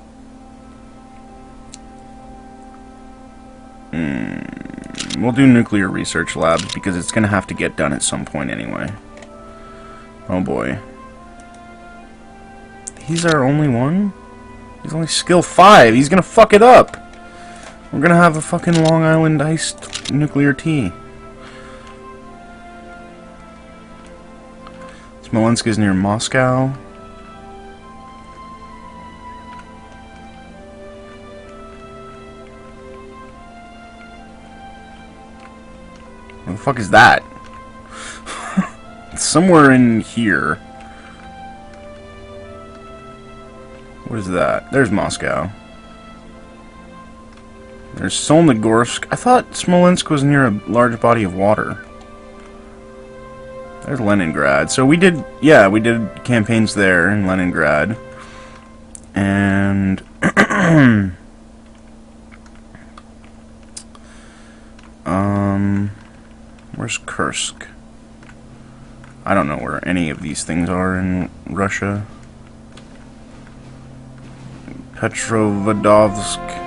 A: We'll do nuclear research labs because it's going to have to get done at some point anyway. Oh boy. He's our only one? He's only skill 5. He's going to fuck it up. We're going to have a fucking Long Island iced nuclear tea. Smolensk is near Moscow. Where the fuck is that? It's somewhere in here. What is that? There's Moscow. There's Solnogorsk. I thought Smolensk was near a large body of water. There's Leningrad. So we did, yeah, we did campaigns there in Leningrad. And where's Kursk? I don't know where any of these things are in Russia. Petrovodovsk.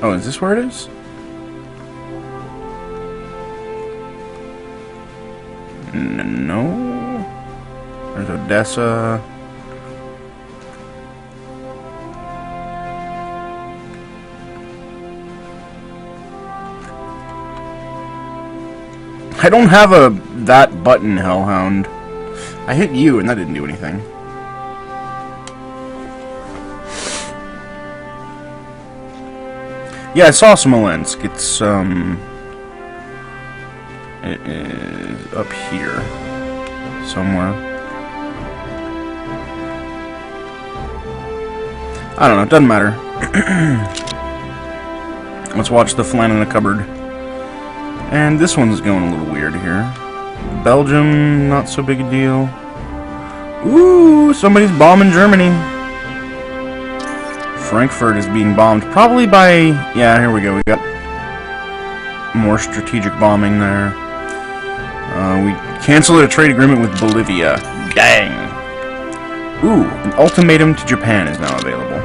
A: Oh, is this where it is? No. There's Odessa. I don't have that button, Hellhound. I hit you and that didn't do anything. Yeah, I saw Smolensk. It's, it is up here. Somewhere. I don't know, it doesn't matter. Let's watch the flan in the cupboard. And this one's going a little weird here. Belgium, not so big a deal. Ooh, somebody's bombing Germany. Frankfurt is being bombed, probably by... Yeah, here we go. We got more strategic bombing there. We canceled a trade agreement with Bolivia. Dang. Ooh, an ultimatum to Japan is now available.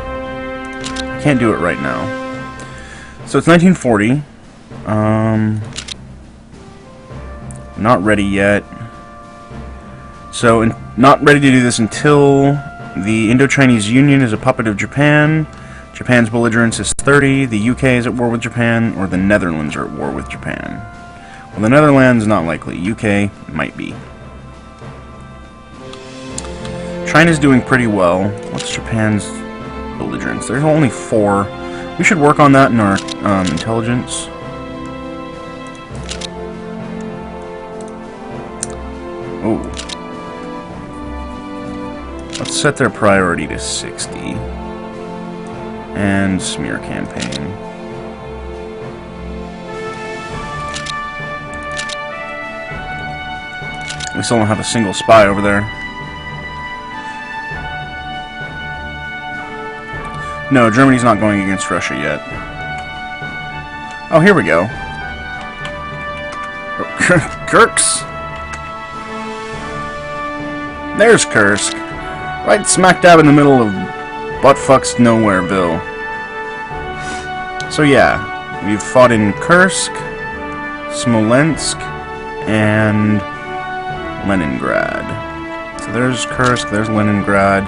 A: Can't do it right now. So it's 1940. Not ready yet. So, not ready to do this until the Indo-Chinese Union is a puppet of Japan, Japan's belligerence is 30, the UK is at war with Japan, or the Netherlands are at war with Japan. Well, the Netherlands, not likely. UK, might be. China's doing pretty well. What's Japan's belligerence? There's only 4. We should work on that in our intelligence. Oh. Let's set their priority to 60. And smear campaign. We still don't have a single spy over there. No, Germany's not going against Russia yet. Oh, here we go. Kursk. There's Kursk. Right smack dab in the middle of buttfucks Nowhereville. So yeah, we've fought in Kursk, Smolensk, and Leningrad. So there's Kursk, there's Leningrad,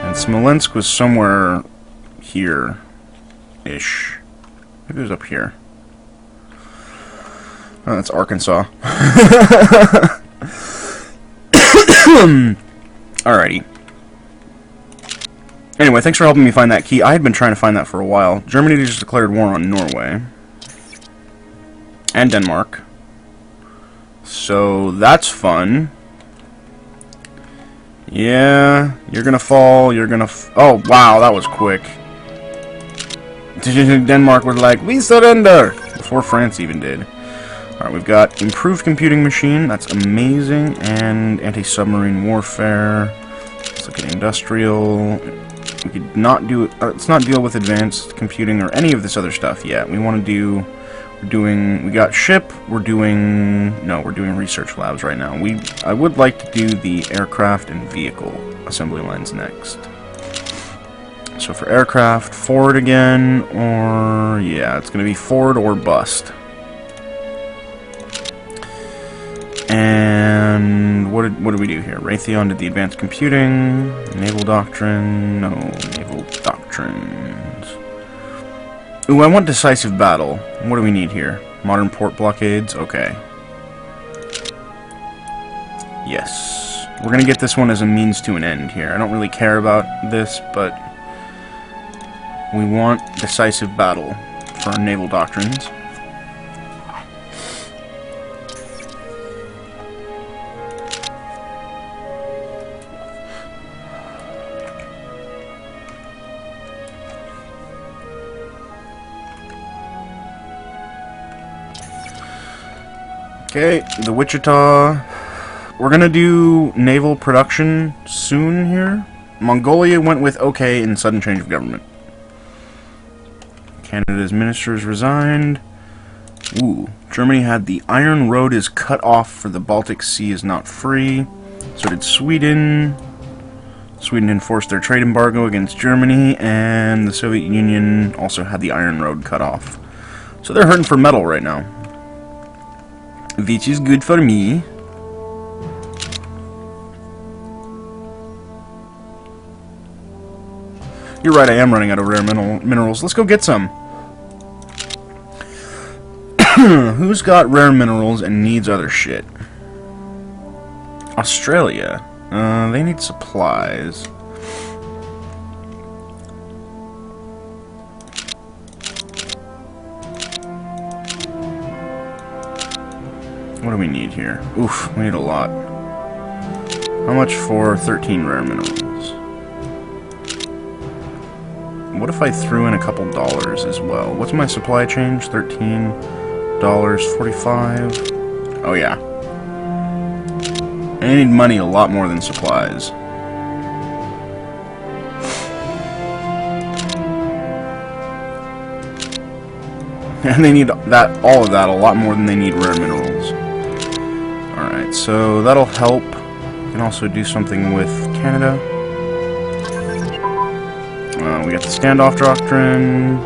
A: and Smolensk was somewhere here-ish. Maybe it was up here. Oh, that's Arkansas. Alrighty. Anyway, thanks for helping me find that key. I had been trying to find that for a while. Germany just declared war on Norway. And Denmark. So, that's fun. Yeah, you're gonna fall, you're gonna oh, wow, that was quick. Denmark was like, we surrender! Before France even did. Alright, we've got improved computing machine, that's amazing, and anti-submarine warfare. Let's look at industrial. We could not do, let's not deal with advanced computing or any of this other stuff yet. We want to do, we got ship, we're doing research labs right now. I would like to do the aircraft and vehicle assembly lines next. So for aircraft, Ford again, or, yeah, it's going to be Ford or bust. And what did we do here? Raytheon did the advanced computing, naval doctrine, no, naval doctrines. Ooh, I want decisive battle. What do we need here? Modern port blockades, okay. Yes. We're gonna get this one as a means to an end here. I don't really care about this, but we want decisive battle for our naval doctrines. Okay, the Wichita. We're gonna do naval production soon here. Mongolia went with okay in sudden change of government. Canada's ministers resigned. Ooh, Germany had the Iron Road is cut off for the Baltic Sea is not free. So did Sweden. Sweden enforced their trade embargo against Germany, and the Soviet Union also had the Iron Road cut off. So they're hurting for metal right now. Which is good for me. You're right, I am running out of rare minerals. Let's go get some. Who's got rare minerals and needs other shit? Australia. They need supplies. What do we need here? Oof, we need a lot. How much for 13 rare minerals? What if I threw in a couple dollars as well? What's my supply change? $13.45. Oh yeah. I need money a lot more than supplies. And they need that, all of that, a lot more than they need rare minerals. Alright, so that'll help. We can also do something with Canada. We got the standoff doctrine.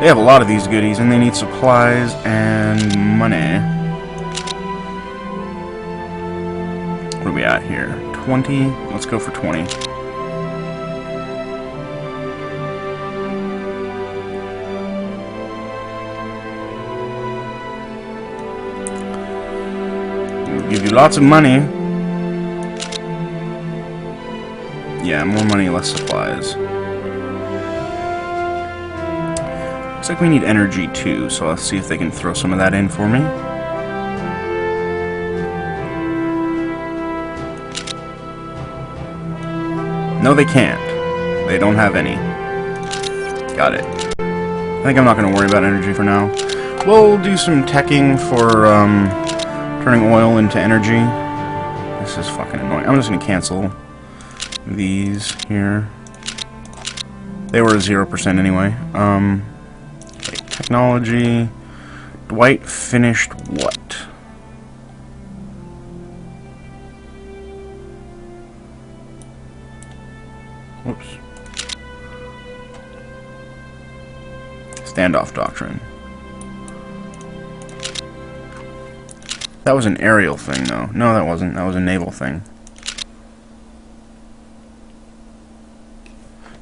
A: They have a lot of these goodies, and they need supplies and money. What are we at here? 20? Let's go for 20. We'll give you lots of money. Yeah, more money, less supplies. Looks like we need energy too, so let's see if they can throw some of that in for me. No, they can't. They don't have any. Got it. I think I'm not going to worry about energy for now. We'll do some teching for turning oil into energy. This is fucking annoying. I'm just going to cancel these here. They were 0% anyway. Okay, technology. Dwight finished what? Whoops. Standoff doctrine. That was an aerial thing, though. No, that wasn't. That was a naval thing.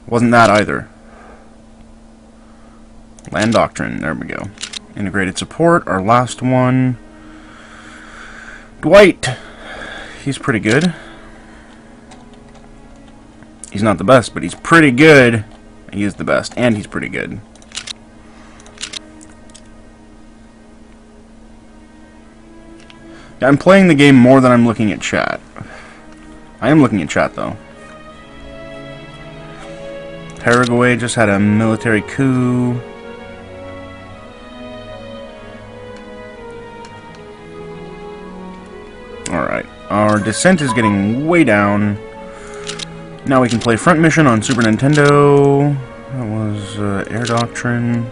A: Wasn't that either. Land doctrine. There we go. Integrated support. Our last one. Dwight. He's pretty good. He's not the best, but he's pretty good. He is the best, and he's pretty good. I'm playing the game more than I'm looking at chat. I am looking at chat, though. Paraguay just had a military coup. Alright. Our descent is getting way down. Now we can play Front Mission on Super Nintendo. That was Air Doctrine.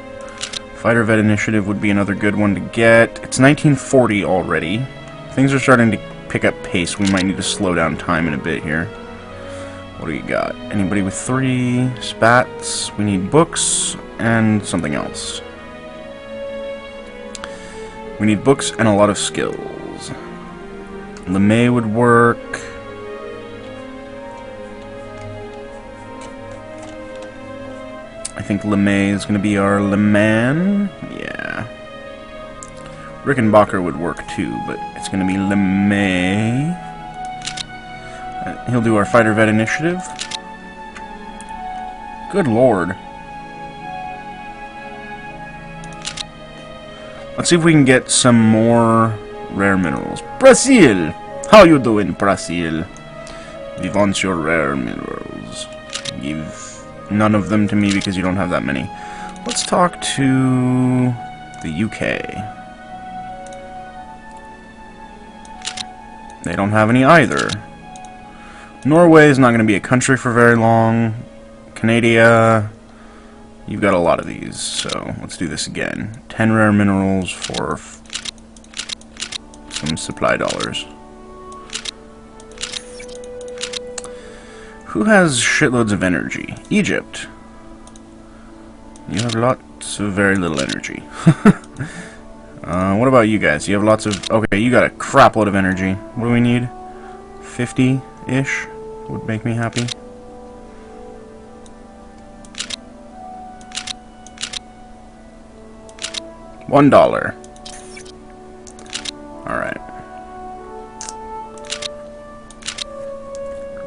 A: Fighter Vet Initiative would be another good one to get. It's 1940 already. Things are starting to pick up pace. We might need to slow down time in a bit here. What do you got? Anybody with 3 spats? We need books and something else. We need books and a lot of skills. LeMay would work. I think LeMay is going to be our LeMan. Yeah. Rickenbacker would work too, but it's going to be LeMay. He'll do our Fighter Vet Initiative. Good lord. Let's see if we can get some more rare minerals. Brazil! How you doing, Brazil? We want your rare minerals. Give none of them to me because you don't have that many. Let's talk to the UK. They don't have any either. Norway is not going to be a country for very long. Canada, you've got a lot of these, so let's do this again. 10 rare minerals for some supply dollars. Who has shitloads of energy? Egypt. You have lots of very little energy. What about you guys? You have lots of... Okay, you got a crap load of energy. What do we need? 50-ish would make me happy. $1. Alright.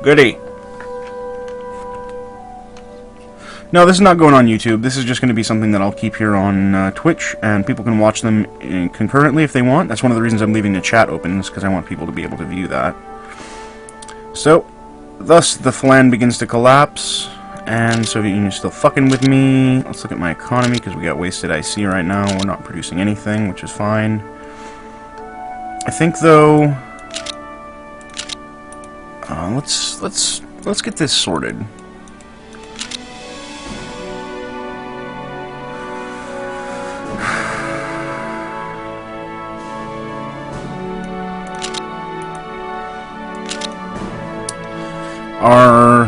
A: Goody. No, this is not going on YouTube. This is just going to be something that I'll keep here on Twitch, and people can watch them concurrently if they want. That's one of the reasons I'm leaving the chat open, is because I want people to be able to view that. So, thus the Flan begins to collapse, and Soviet Union's still fucking with me. Let's look at my economy, because we got wasted IC right now. We're not producing anything, which is fine. I think, though... let's get this sorted. Our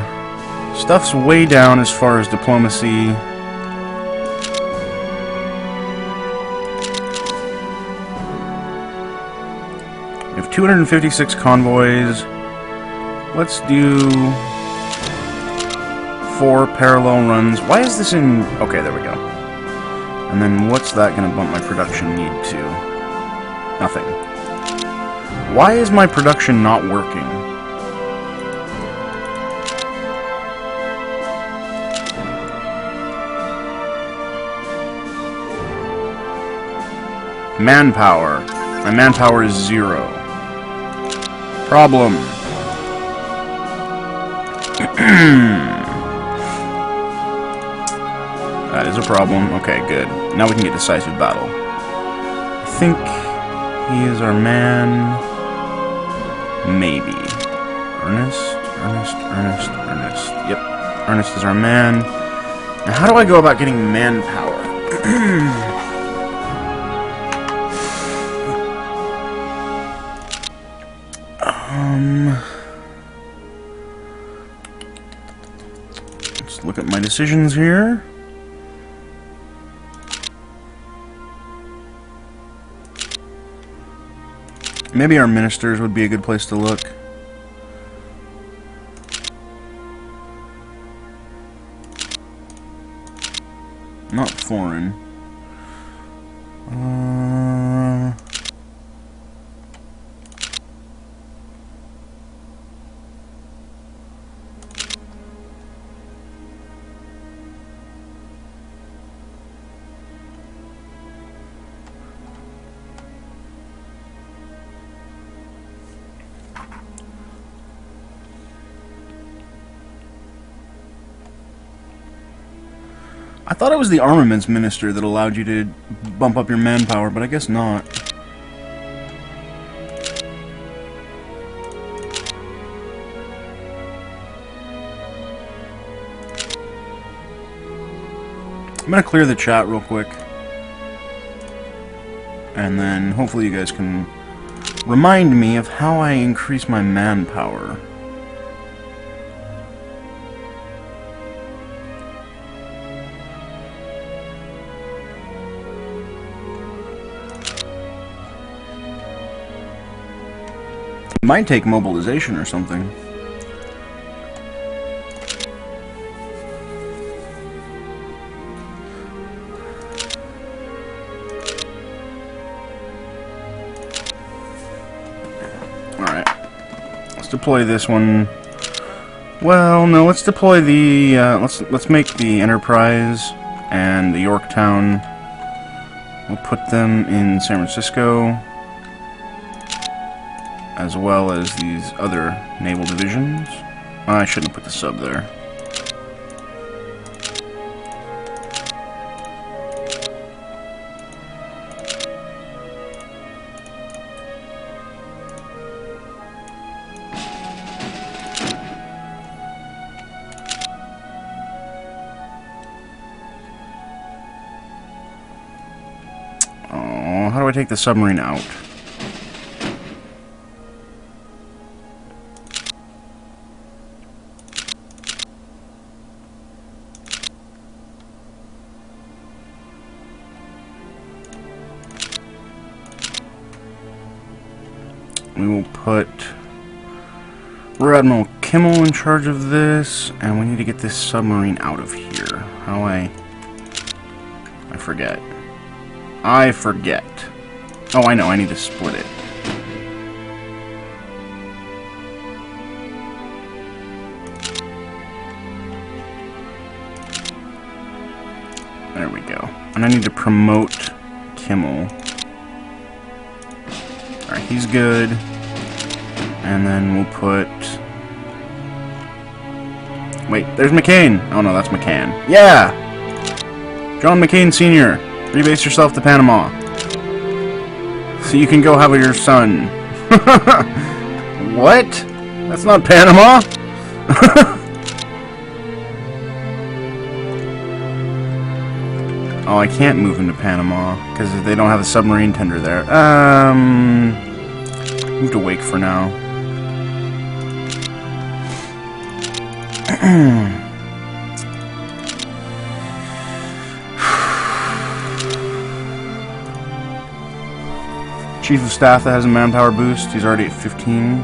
A: stuff's way down as far as diplomacy. We have 256 convoys. Let's do 4 parallel runs. Why is this in... Okay, there we go. And then what's that going to bump my production need to? Nothing. Why is my production not working? Manpower. My manpower is 0. Problem. That is a problem. Okay, good. Now we can get decisive battle. I think he is our man. Maybe. Ernest? Yep. Ernest is our man. Now, how do I go about getting manpower? Let's look at my decisions here. Maybe our ministers would be a good place to look. Not foreign. I thought it was the armaments minister that allowed you to bump up your manpower, but I guess not. I'm gonna clear the chat real quick. And then hopefully you guys can remind me of how I increase my manpower. It might take mobilization or something. Alright. Let's deploy this one. Well, no, let's deploy the let's make the Enterprise and the Yorktown. We'll put them in San Francisco, as well as these other naval divisions. I shouldn't have put the sub there. Oh, how do I take the submarine out? We will put Rear Admiral Kimmel in charge of this, and we need to get this submarine out of here. How I forget. I forget. Oh, I know, I need to split it. There we go. And I need to promote Kimmel. Alright, he's good. And then we'll put... Wait, there's McCain! Oh no, that's McCann. Yeah! John McCain Sr., rebase yourself to Panama. So you can go have your son. What? That's not Panama? Oh, I can't move into Panama because they don't have a submarine tender there. Move to Wake for now. Chief of Staff that has a manpower boost. He's already at 15.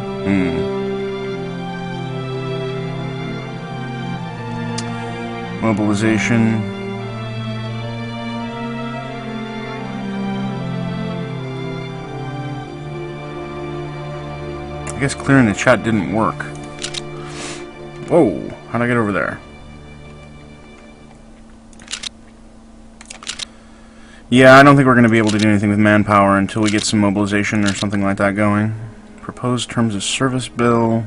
A: Mobilization. I guess clearing the chat didn't work. Whoa, how'd I get over there? Yeah, I don't think we're going to be able to do anything with manpower until we get some mobilization or something like that going. Proposed terms of service bill.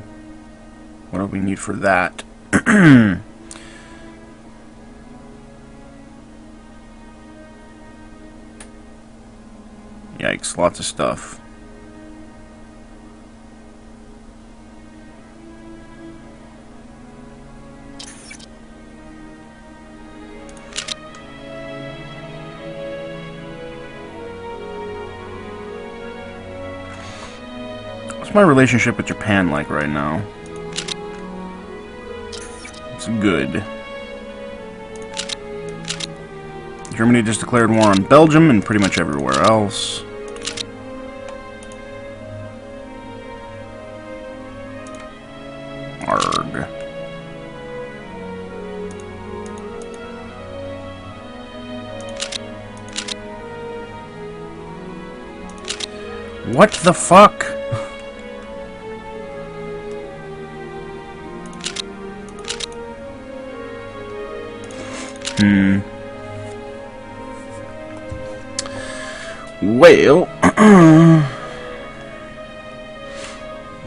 A: What do we need for that? Yikes, lots of stuff. What's my relationship with Japan like right now? It's good. Germany just declared war on Belgium and pretty much everywhere else. What the fuck? Well,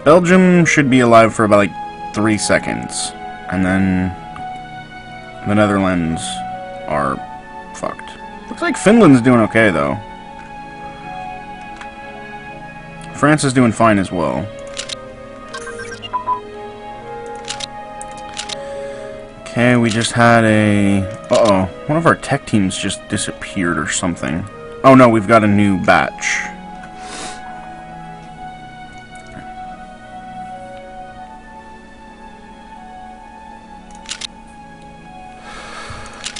A: Belgium should be alive for about like 3 seconds, and then the Netherlands are fucked. Looks like Finland's doing okay though. France is doing fine as well. Okay, we just had a... Uh-oh. One of our tech teams just disappeared or something. Oh no, we've got a new batch.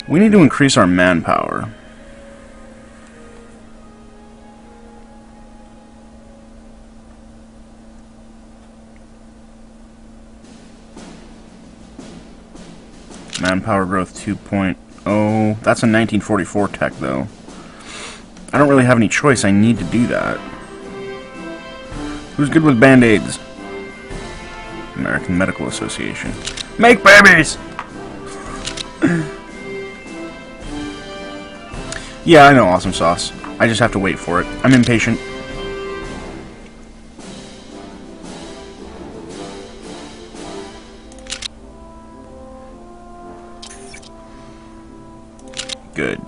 A: We need to increase our manpower. Manpower growth 2.0. That's a 1944 tech, though. I don't really have any choice. I need to do that. Who's good with band-aids? American Medical Association. Make babies! Yeah, I know, Awesome Sauce. I just have to wait for it. I'm impatient. Good.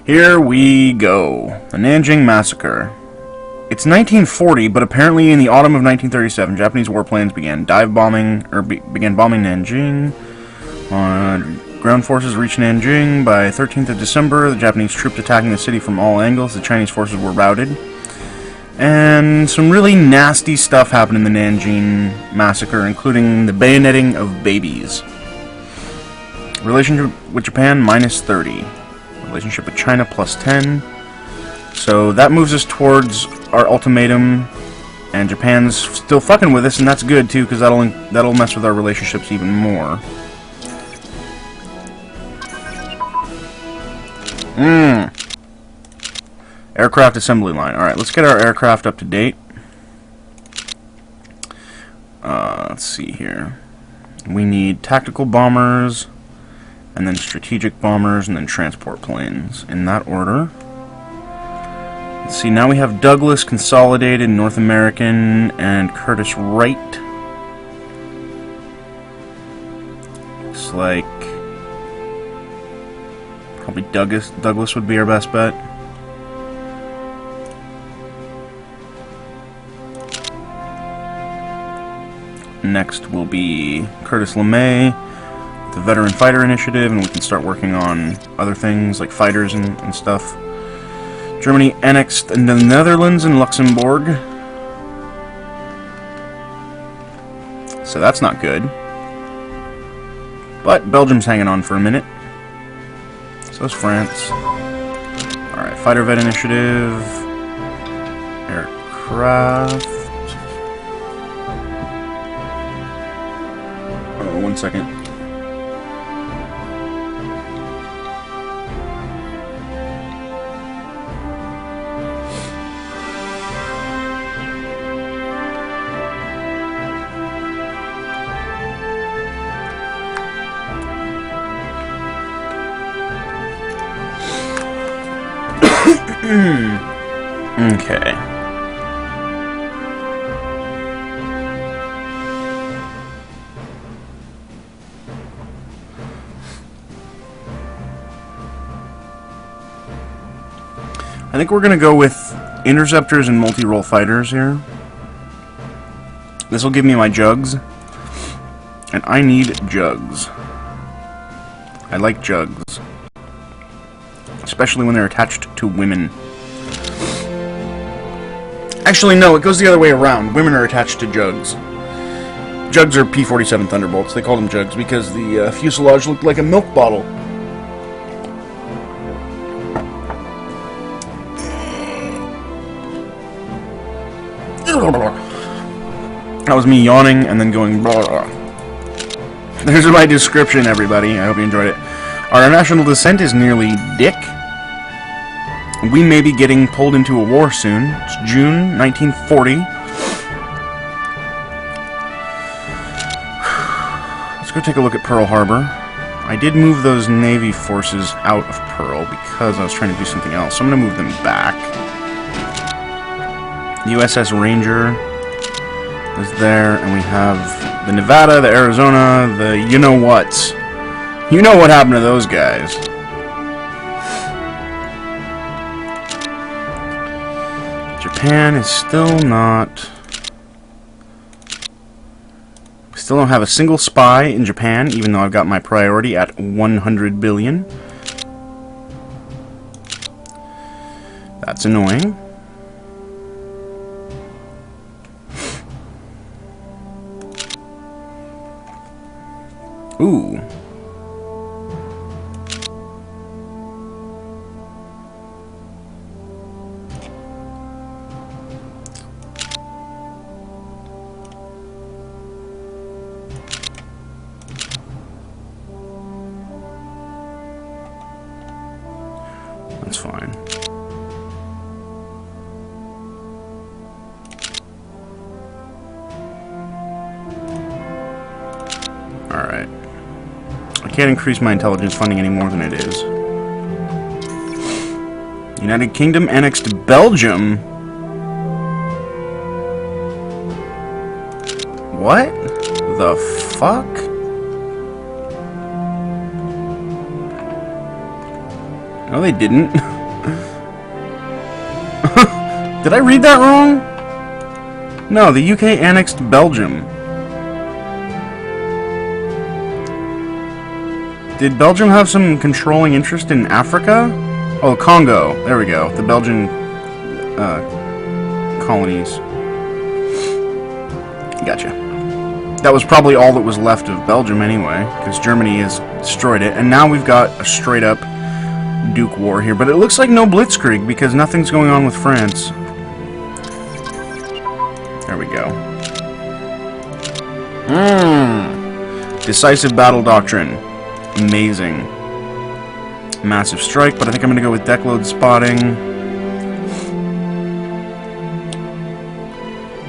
A: Here we go. The Nanjing Massacre. It's 1940, but apparently in the autumn of 1937, Japanese warplanes began bombing Nanjing. Ground forces reached Nanjing by 13th of December. The Japanese troops attacking the city from all angles. The Chinese forces were routed. And some really nasty stuff happened in the Nanjing Massacre, including the bayoneting of babies. Relationship with Japan, -30. Relationship with China, +10. So that moves us towards our ultimatum, and Japan's still fucking with us, and that's good too, because that'll mess with our relationships even more. Aircraft assembly line. Alright, let's get our aircraft up to date. Let's see here. We need tactical bombers, and then strategic bombers, and then transport planes, in that order. Let's see, now we have Douglas, Consolidated, North American, and Curtiss Wright. Looks like probably Douglas would be our best bet. Next will be Curtis LeMay, the Veteran Fighter Initiative, and we can start working on other things like fighters and stuff. Germany annexed the Netherlands and Luxembourg. So that's not good. But Belgium's hanging on for a minute. So is France. Alright, Fighter Vet Initiative. Aircraft. Oh, 1 second. Okay. I think we're going to go with interceptors and multi-role fighters here. This will give me my jugs. And I need jugs. I like jugs. Especially when they're attached to women. Actually, no, it goes the other way around. Women are attached to jugs. Jugs are P-47 Thunderbolts. They call them jugs because the fuselage looked like a milk bottle. That was me yawning and then going blah. There's my description, everybody. I hope you enjoyed it. Our national descent is nearly Dick. we may be getting pulled into a war soon. It's June 1940. Let's go take a look at Pearl Harbor. I did move those Navy forces out of Pearl because I was trying to do something else. So I'm going to move them back. The USS Ranger is there, and we have the Nevada, the Arizona, the you-know-whats. You know what happened to those guys. Japan is still not... Still don't have a single spy in Japan, even though I've got my priority at 100 billion. That's annoying. Ooh. That's fine. Alright. I can't increase my intelligence funding any more than it is. United Kingdom annexed Belgium? What the fuck? No, they didn't. Did I read that wrong? No, the UK annexed Belgium. Did Belgium have some controlling interest in Africa? Oh, Congo. There we go. The Belgian colonies. Gotcha. That was probably all that was left of Belgium anyway, because Germany has destroyed it. And now we've got a straight-up Duke War here. But it looks like no Blitzkrieg, because nothing's going on with France. There we go. Decisive battle doctrine. Amazing. Massive strike, but I think I'm going to go with deck load spotting.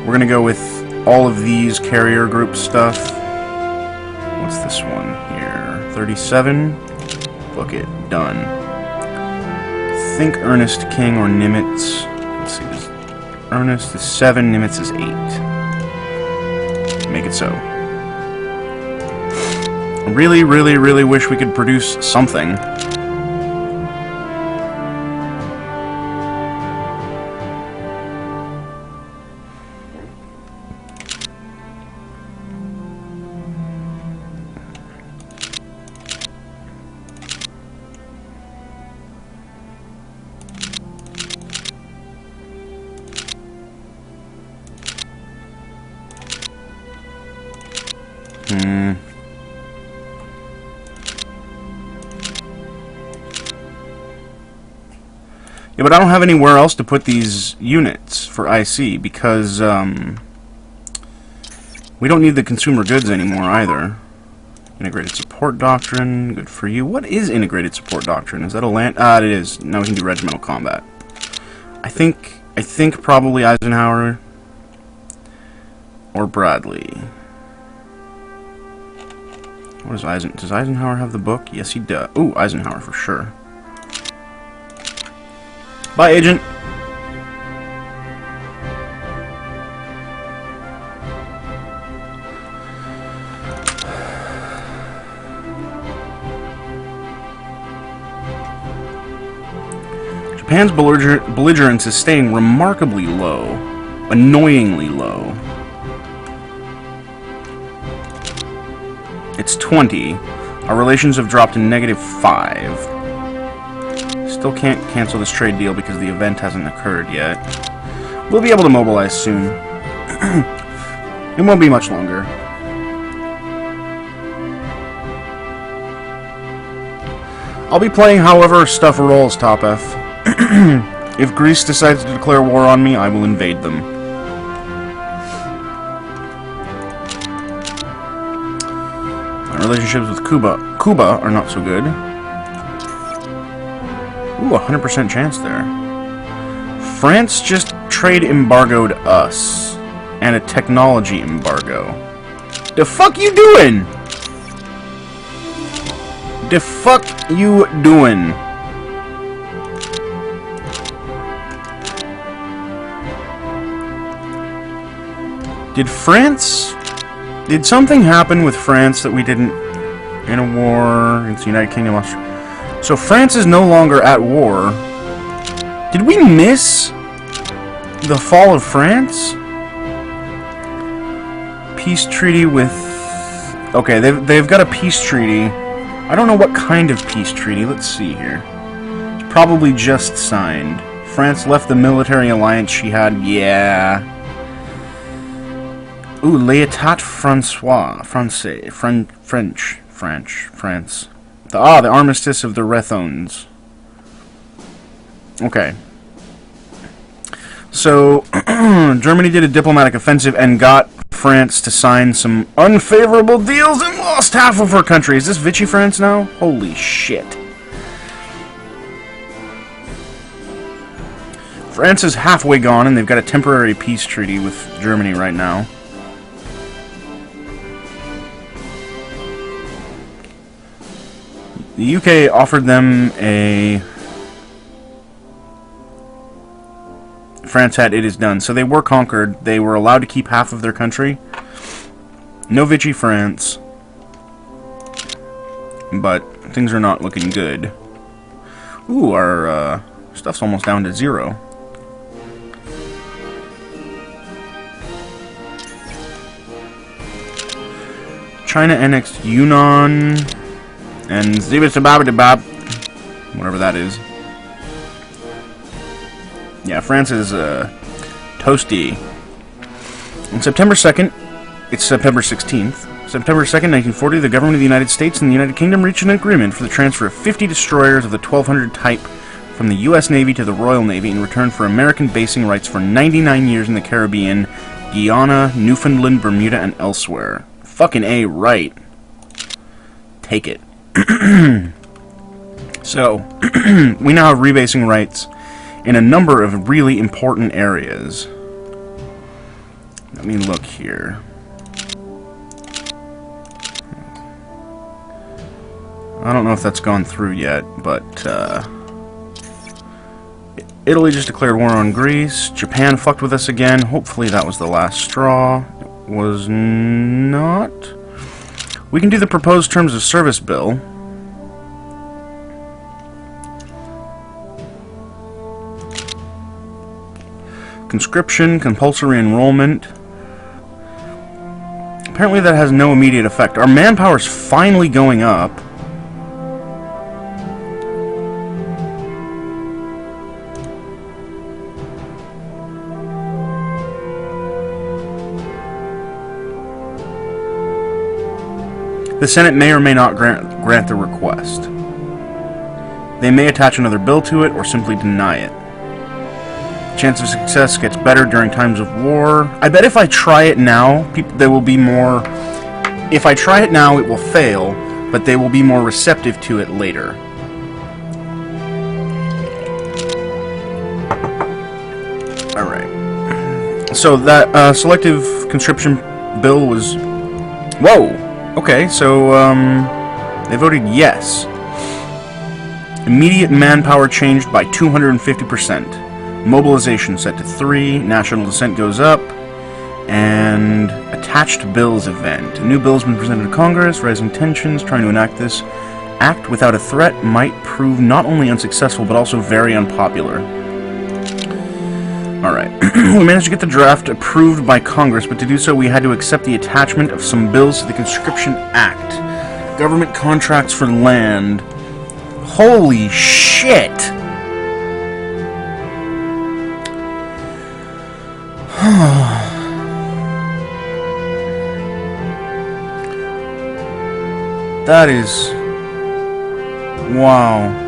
A: We're going to go with all of these carrier group stuff. What's this one here? 37. Book it. Done. I think Ernest King or Nimitz. Let's see. This Ernest is 7. Nimitz is 8. Make it so. I really, really, really wish we could produce something. Yeah, but I don't have anywhere else to put these units for IC because we don't need the consumer goods anymore either. Integrated support doctrine, good for you. What is integrated support doctrine? Is that a land? It is. Now we can do regimental combat. I think probably Eisenhower or Bradley. What is does Eisenhower have the book? Yes, he does. Ooh, Eisenhower for sure. Bye, Agent. Japan's belligerence is staying remarkably low. Annoyingly low. It's 20. Our relations have dropped to -5. Still can't cancel this trade deal because the event hasn't occurred yet. We'll be able to mobilize soon. It won't be much longer. I'll be playing however stuff rolls, Top F. If Greece decides to declare war on me, I will invade them. My relationships with Cuba are not so good. Ooh, 100% chance there. France just trade embargoed us. And a technology embargo. The fuck you doing? The fuck you doing? Did something happen with France that we didn't in a war against the United Kingdom? So France is no longer at war. Did we miss the fall of France? Peace treaty with... Okay, they've got a peace treaty. I don't know what kind of peace treaty. Let's see here. It's probably just signed. France left the military alliance she had. Yeah. Ooh, l'État Français. France. The armistice of the Rethons. Okay. So, Germany did a diplomatic offensive and got France to sign some unfavorable deals and lost half of her country. Is this Vichy France now? Holy shit. France is halfway gone and they've got a temporary peace treaty with Germany right now. The UK offered them a... France had it is done. So they were conquered. They were allowed to keep half of their country. No Vichy France. But things are not looking good. Ooh, our stuff's almost down to 0. China annexed Yunnan and Zibisababadabab, whatever that is. Yeah, France is toasty. On September 2nd, it's September 16th. September 2nd, 1940, the government of the United States and the United Kingdom reached an agreement for the transfer of 50 destroyers of the 1200 type from the U.S. Navy to the Royal Navy in return for American basing rights for 99 years in the Caribbean, Guyana, Newfoundland, Bermuda, and elsewhere. Fucking A, right. Take it. So, we now have rebasing rights in a number of really important areas. Let me look here. I don't know if that's gone through yet, but Italy just declared war on Greece. Japan fucked with us again. Hopefully that was the last straw. It was not. We can do the proposed terms of service bill. Conscription, compulsory enrollment. Apparently that has no immediate effect. Our manpower is finally going up. The Senate may or may not grant the request. They may attach another bill to it or simply deny it. Chance of success gets better during times of war. I bet if I try it now, there will be more... If I try it now, it will fail, but they will be more receptive to it later. Alright. So that selective conscription bill was... Whoa! Okay, so they voted yes. Immediate manpower changed by 250%. Mobilization set to 3, national dissent goes up, and attached bills event. A new bill has been presented to Congress, raising tensions, trying to enact this act without a threat might prove not only unsuccessful, but also very unpopular. Alright, we managed to get the draft approved by Congress, but to do so we had to accept the attachment of some bills to the Conscription Act. Government contracts for land. Holy shit! That is... Wow.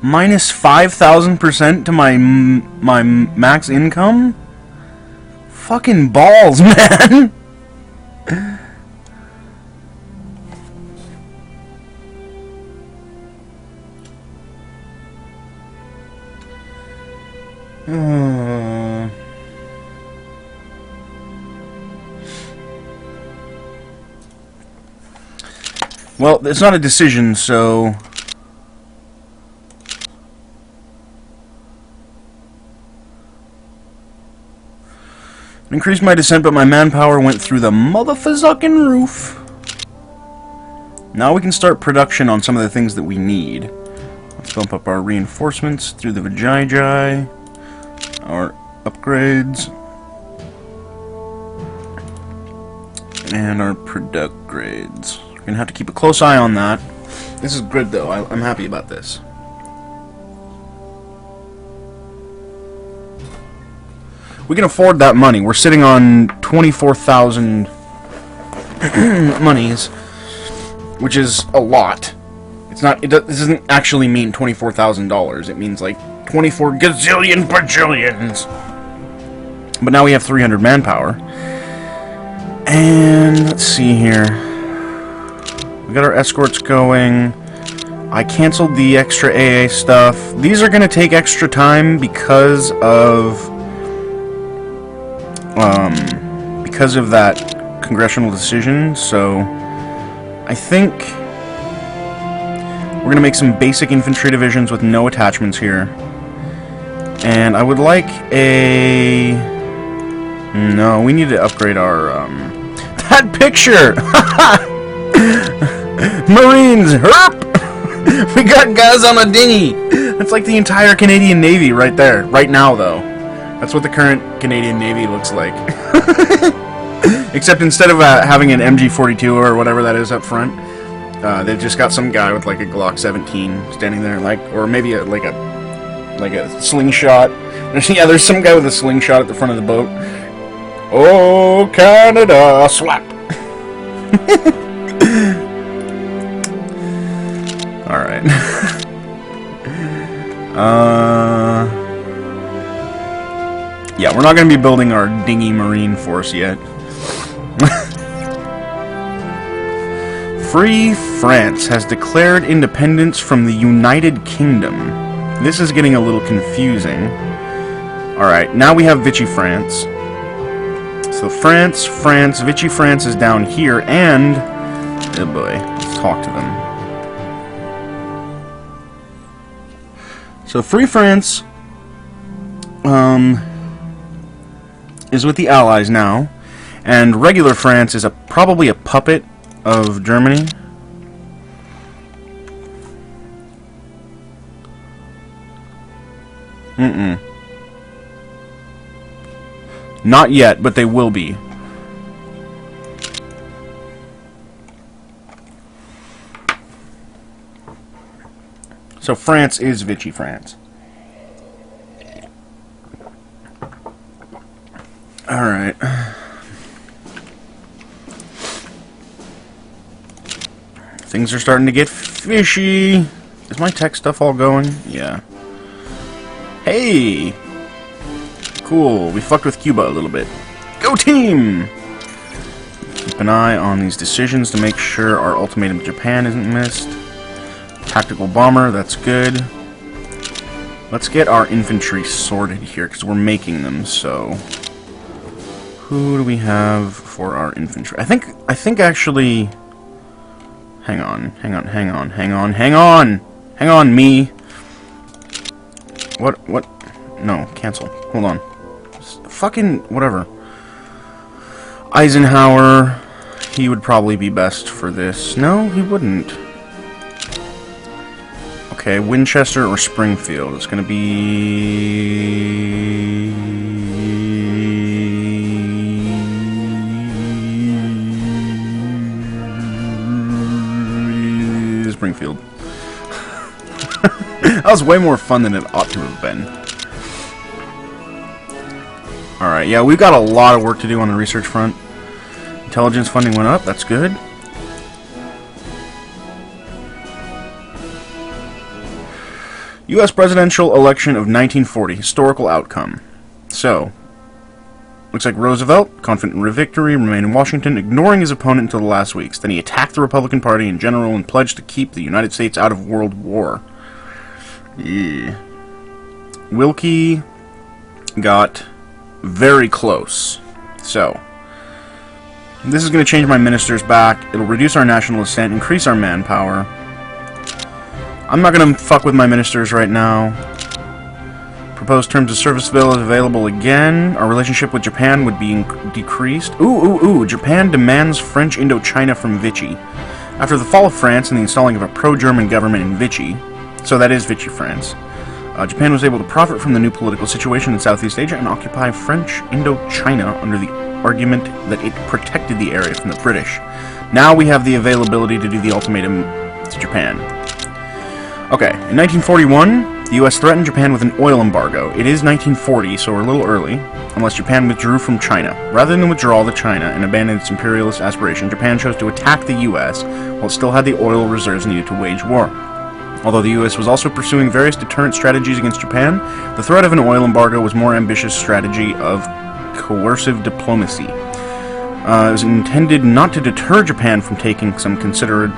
A: Minus 5,000% to my max income? Fucking balls, man! Well, it's not a decision, so... Increased my descent, but my manpower went through the motherfucking roof. Now we can start production on some of the things that we need. Let's bump up our reinforcements through the Vajayjai. Our upgrades. And our product grades. We're going to have to keep a close eye on that. This is good, though. I'm happy about this. We can afford that money. We're sitting on 24,000 monies, which is a lot. It's not. This doesn't actually mean $24,000. It means like 24 gazillion bajillions. But now we have 300 manpower. And let's see here. We got our escorts going. I canceled the extra AA stuff. These are going to take extra time because of that congressional decision, so I think we're going to make some basic infantry divisions with no attachments here. And I would like a... No, we need to upgrade our... That picture! Marines, herp! We got guys on a dinghy! That's like the entire Canadian Navy right there. Right now, though. That's what the current Canadian Navy looks like. Except instead of having an MG-42 or whatever that is up front, they've just got some guy with like a Glock 17 standing there, like, or maybe like a slingshot. Yeah, there's some guy with a slingshot at the front of the boat. Oh, Canada, slap! All right. Yeah, we're not going to be building our dinghy marine force yet. Free France has declared independence from the United Kingdom. This is getting a little confusing. Alright, now we have Vichy France. So France, Vichy France is down here, and... Oh boy, let's talk to them. So Free France... is with the Allies now, and regular France is probably a puppet of Germany. Not yet, but they will be. So France is Vichy France. Alright. Things are starting to get fishy. Is my tech stuff all going? Yeah. Hey! Cool. We fucked with Cuba a little bit. Go team! Keep an eye on these decisions to make sure our ultimatum to Japan isn't missed. Tactical bomber, that's good. Let's get our infantry sorted here, because we're making them, so... Who do we have for our infantry? I think actually... Hang on, me! What? No, cancel. Hold on. Just fucking, whatever. Eisenhower, he would probably be best for this. No, he wouldn't. Okay, Winchester or Springfield. It's gonna be... Springfield. That was way more fun than it ought to have been. Alright, yeah, we've got a lot of work to do on the research front. Intelligence funding went up, that's good. U.S. presidential election of 1940, historical outcome. So, looks like Roosevelt, confident in victory, remained in Washington, ignoring his opponent until the last weeks. Then he attacked the Republican Party in general and pledged to keep the United States out of World War. Yeah. Wilkie got very close. So, This is going to change my ministers back. It'll reduce our national assent, increase our manpower. I'm not going to fuck with my ministers right now. Proposed terms of service bill is available again. Our relationship with Japan would be decreased. Ooh. Japan demands French Indochina from Vichy. After the fall of France and the installing of a pro-German government in Vichy, so that is Vichy, France, Japan was able to profit from the new political situation in Southeast Asia and occupy French Indochina under the argument that it protected the area from the British. Now we have the availability to do the ultimatum to Japan. Okay, in 1941, the U.S. threatened Japan with an oil embargo. It is 1940, so we're a little early, unless Japan withdrew from China. Rather than withdraw to China and abandon its imperialist aspiration, Japan chose to attack the U.S. while it still had the oil reserves needed to wage war. Although the U.S. was also pursuing various deterrent strategies against Japan, the threat of an oil embargo was a more ambitious strategy of coercive diplomacy. It was intended not to deter Japan from taking some considered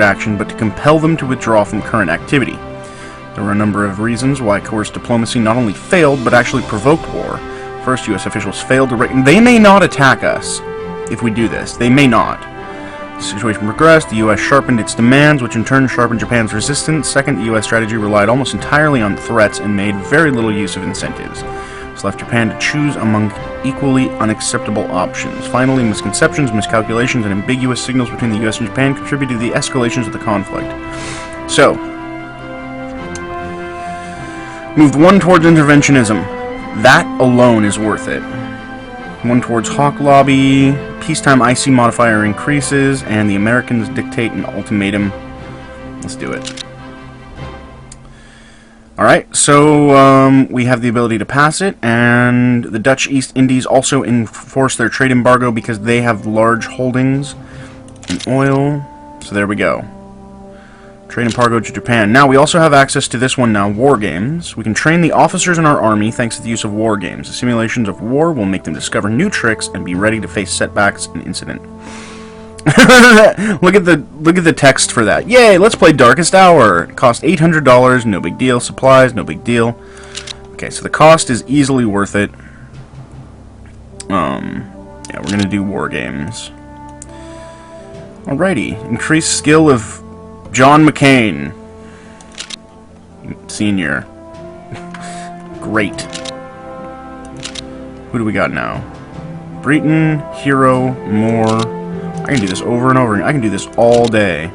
A: action, but to compel them to withdraw from current activity. There were a number of reasons why coerced diplomacy not only failed, but actually provoked war. First, U.S. officials failed to... They may not attack us if we do this. They may not. The situation progressed. The U.S. sharpened its demands, which in turn sharpened Japan's resistance. Second, the U.S. strategy relied almost entirely on threats and made very little use of incentives. This left Japan to choose among equally unacceptable options. Finally, misconceptions, miscalculations, and ambiguous signals between the U.S. and Japan contributed to the escalations of the conflict. So, moved one towards interventionism. That alone is worth it. One towards hawk lobby, peacetime IC modifier increases, and the Americans dictate an ultimatum. Let's do it. Alright, so we have the ability to pass it, and the Dutch East Indies also enforce their trade embargo because they have large holdings in oil. So there we go. Trade embargo to Japan. Now, we also have access to this one now, war games. We can train the officers in our army thanks to the use of war games. The simulations of war will make them discover new tricks and be ready to face setbacks and incident. look at the text for that. Yay, let's play Darkest Hour. It cost $800, no big deal. Supplies, no big deal. Okay, so the cost is easily worth it. Yeah, we're gonna do war games. Alrighty, increased skill of John McCain, Senior. Great. Who do we got now? Breton, Hero, Moore. I can do this over and over. I can do this all day.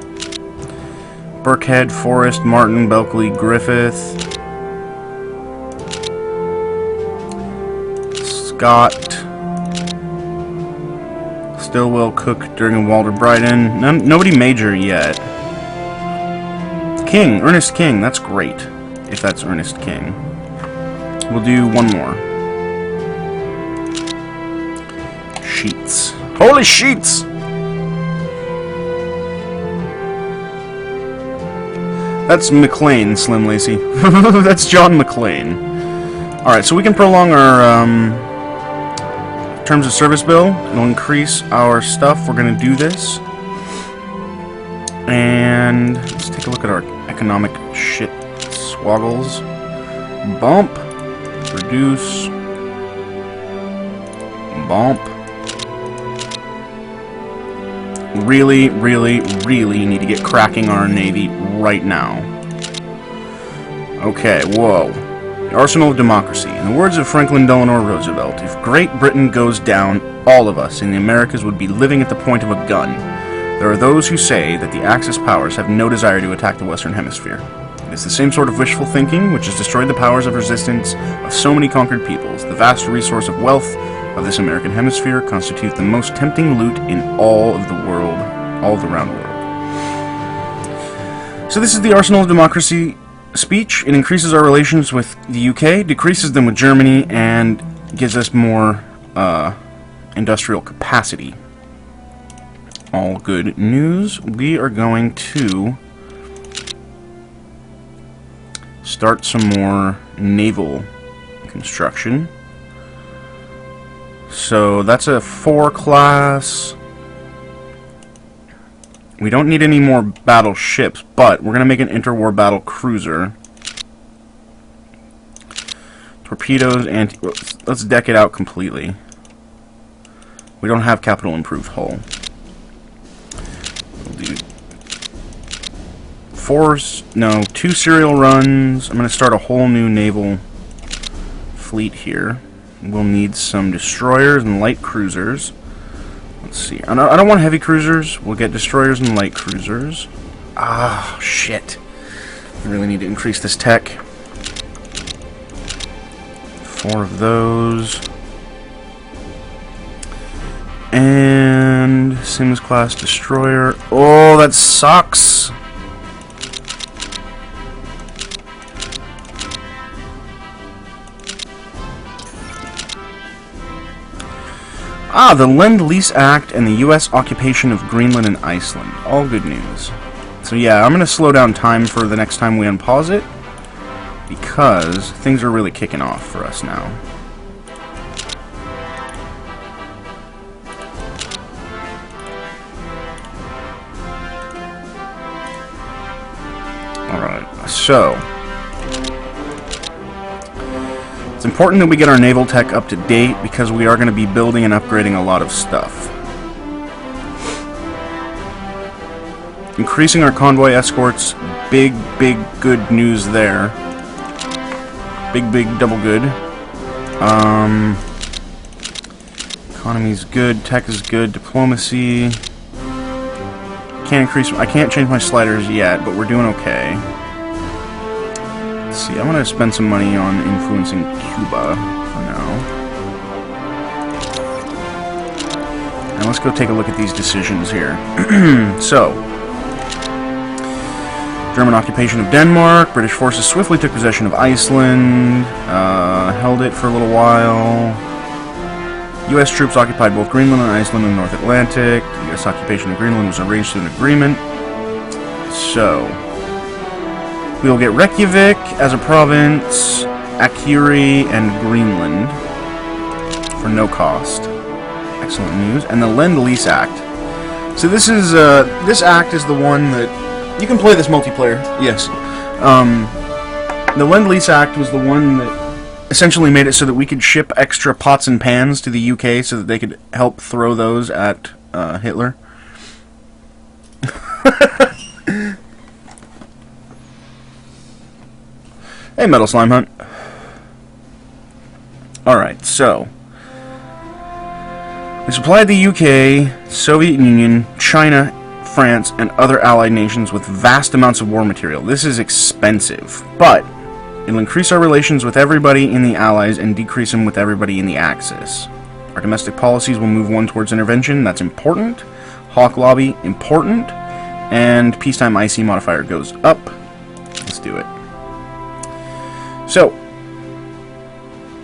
A: Burkhead, Forrest, Martin, Belkley, Griffith, Scott, Stillwell, Cook, Durgan, Walter, Bryden. Nobody major yet. King, Ernest King. That's great. If that's Ernest King. We'll do one more. Sheets. Holy sheets! That's McLean, Slim Lacey. That's John McLean. Alright, so we can prolong our terms of service bill. It'll increase our stuff. We're going to do this. And let's take a look at our economic shit swoggles. Bump. Reduce. Bump. Really, really, really need to get cracking on our Navy right now. Okay, whoa. The Arsenal of Democracy. In the words of Franklin Delano Roosevelt, if Great Britain goes down, all of us in the Americas would be living at the point of a gun. There are those who say that the Axis powers have no desire to attack the Western Hemisphere. It is the same sort of wishful thinking which has destroyed the powers of resistance of so many conquered peoples. The vast resource of wealth of this American hemisphere constitute the most tempting loot in all of the world, all of the round world. So this is the Arsenal of Democracy speech. It increases our relations with the UK, decreases them with Germany, and gives us more industrial capacity. All good news. We are going to start some more naval construction. So that's a 4 class. We don't need any more battleships, but we're going to make an interwar battle cruiser. Torpedoes, let's deck it out completely. We don't have capital improved hull. We'll do 2 serial runs. I'm going to start a whole new naval fleet here. We'll need some destroyers and light cruisers. Let's see. I don't want heavy cruisers. We'll get destroyers and light cruisers. Ah, shit. I really need to increase this tech. 4 of those. And Sims class destroyer. Oh, that sucks. Ah, the Lend-Lease Act and the U.S. occupation of Greenland and Iceland. All good news. So yeah, I'm going to slow down time for the next time we unpause it, because things are really kicking off for us now. Alright, so it's important that we get our naval tech up to date, because we are going to be building and upgrading a lot of stuff. Increasing our convoy escorts, big good news there. Big double good. Economy's good, tech is good, diplomacy. I can't change my sliders yet, but we're doing okay. Let's see, I'm gonna spend some money on influencing Cuba for now. And let's go take a look at these decisions here. So, German occupation of Denmark. British forces swiftly took possession of Iceland. Held it for a little while. U.S. troops occupied both Greenland and Iceland in the North Atlantic. The U.S. occupation of Greenland was arranged through an agreement. So, we will get Reykjavik as a province, Akureyri, and Greenland for no cost. Excellent news. And the Lend-Lease Act. So this is this act is the one that you can play this multiplayer. Yes. The Lend-Lease Act was the one that essentially made it so that we could ship extra pots and pans to the UK so that they could help throw those at Hitler. Hey, Metal Slime Hunt. Alright, so we supplied the UK, Soviet Union, China, France, and other allied nations with vast amounts of war material. This is expensive, but it'll increase our relations with everybody in the Allies and decrease them with everybody in the Axis. Our domestic policies will move one towards intervention. That's important. Hawk Lobby, important. And peacetime IC modifier goes up. Let's do it. So,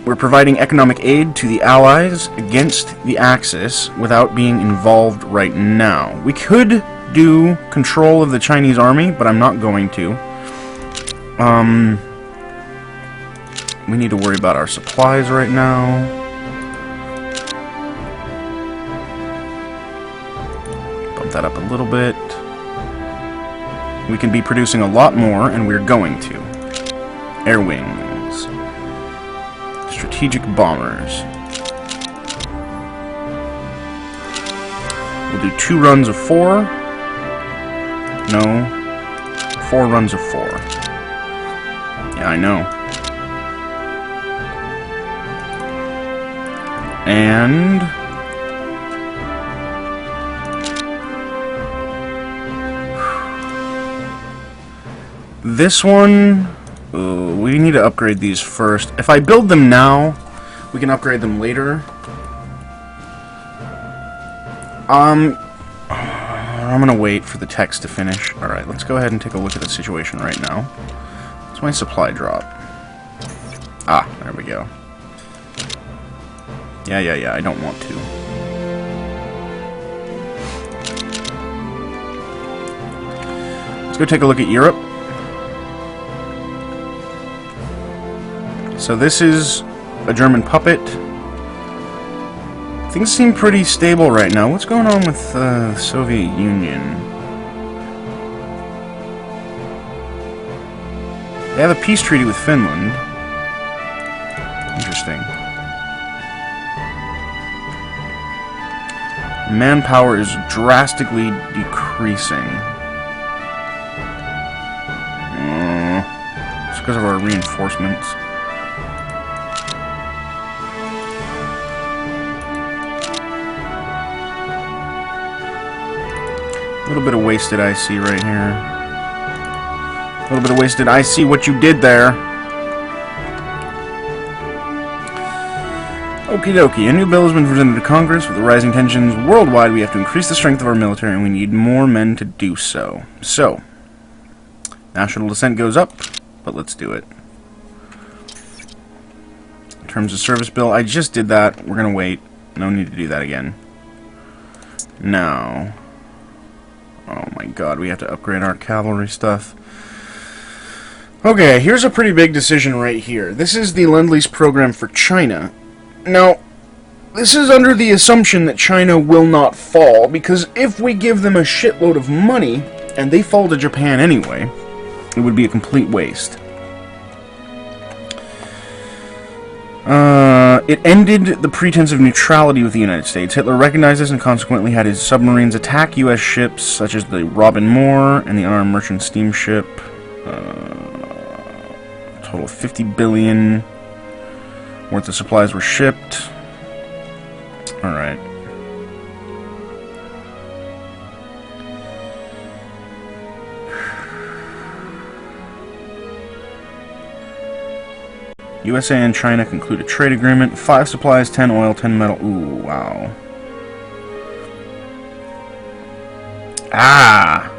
A: we're providing economic aid to the Allies against the Axis without being involved right now. We could do control of the Chinese army, but I'm not going to. We need to worry about our supplies right now. Bump that up a little bit. We can be producing a lot more, and we're going to. Air wings. Strategic bombers. We'll do 2 runs of 4. No. 4 runs of 4. Yeah, I know. And this one, we need to upgrade these first. If I build them now, we can upgrade them later. I'm gonna wait for the text to finish. Alright, let's go ahead and take a look at the situation right now. What's my supply drop? Ah, there we go. Yeah, I don't want to. Let's go take a look at Europe. So this is a German puppet. Things seem pretty stable right now. What's going on with the Soviet Union? They have a peace treaty with Finland. Interesting. Manpower is drastically decreasing. It's because of our reinforcements. A little bit of wasted IC right here. A little bit of wasted. I see what you did there. Okie dokie. A new bill has been presented to Congress. With the rising tensions worldwide, we have to increase the strength of our military, and we need more men to do so. So, national dissent goes up, but let's do it. In terms of service bill, I just did that. We're going to wait. No need to do that again. Now, oh my god, we have to upgrade our cavalry stuff. Okay, here's a pretty big decision right here. This is the Lend-Lease program for China. Now, this is under the assumption that China will not fall, because if we give them a shitload of money, and they fall to Japan anyway, it would be a complete waste. It ended the pretense of neutrality with the United States. Hitler recognized this and consequently had his submarines attack U.S. ships, such as the Robin Moore and the unarmed merchant steamship. A total of $50 billion worth of supplies were shipped. Alright. USA and China conclude a trade agreement. 5 supplies, 10 oil, 10 metal. Ooh, wow. Ah!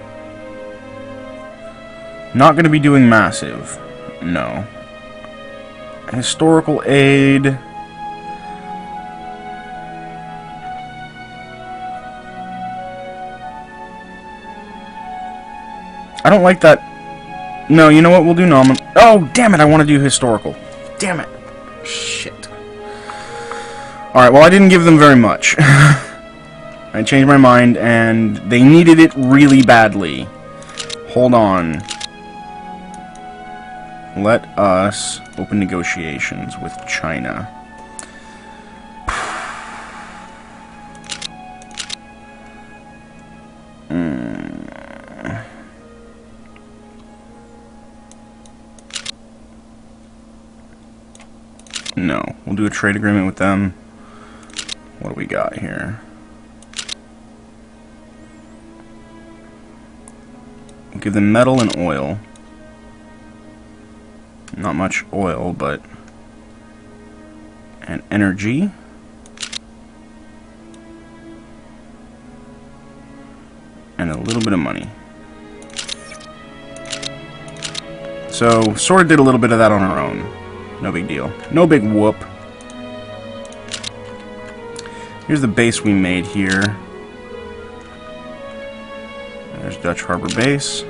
A: Not going to be doing massive. No. Historical aid. I don't like that. No, you know what? We'll do nominal. Oh, damn it! I want to do historical. Damn it. Shit. Alright, well, I didn't give them very much. I changed my mind, and they needed it really badly. Hold on. Let us open negotiations with China. No, we'll do a trade agreement with them. What do we got here? We'll give them metal and oil. Not much oil, but... and energy. And a little bit of money. So, sort of did a little bit of that on our own. No big deal. No big whoop. Here's the base we made here. There's Dutch Harbor Base.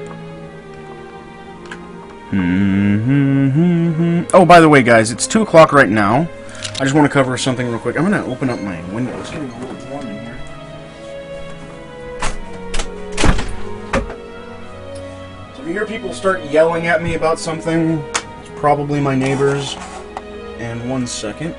A: Oh, by the way, guys, it's 2 o'clock right now. I just want to cover something real quick. I'm going to open up my window. It's getting a little warm in here. So if you hear people start yelling at me about something, it's probably my neighbors. And 1 second.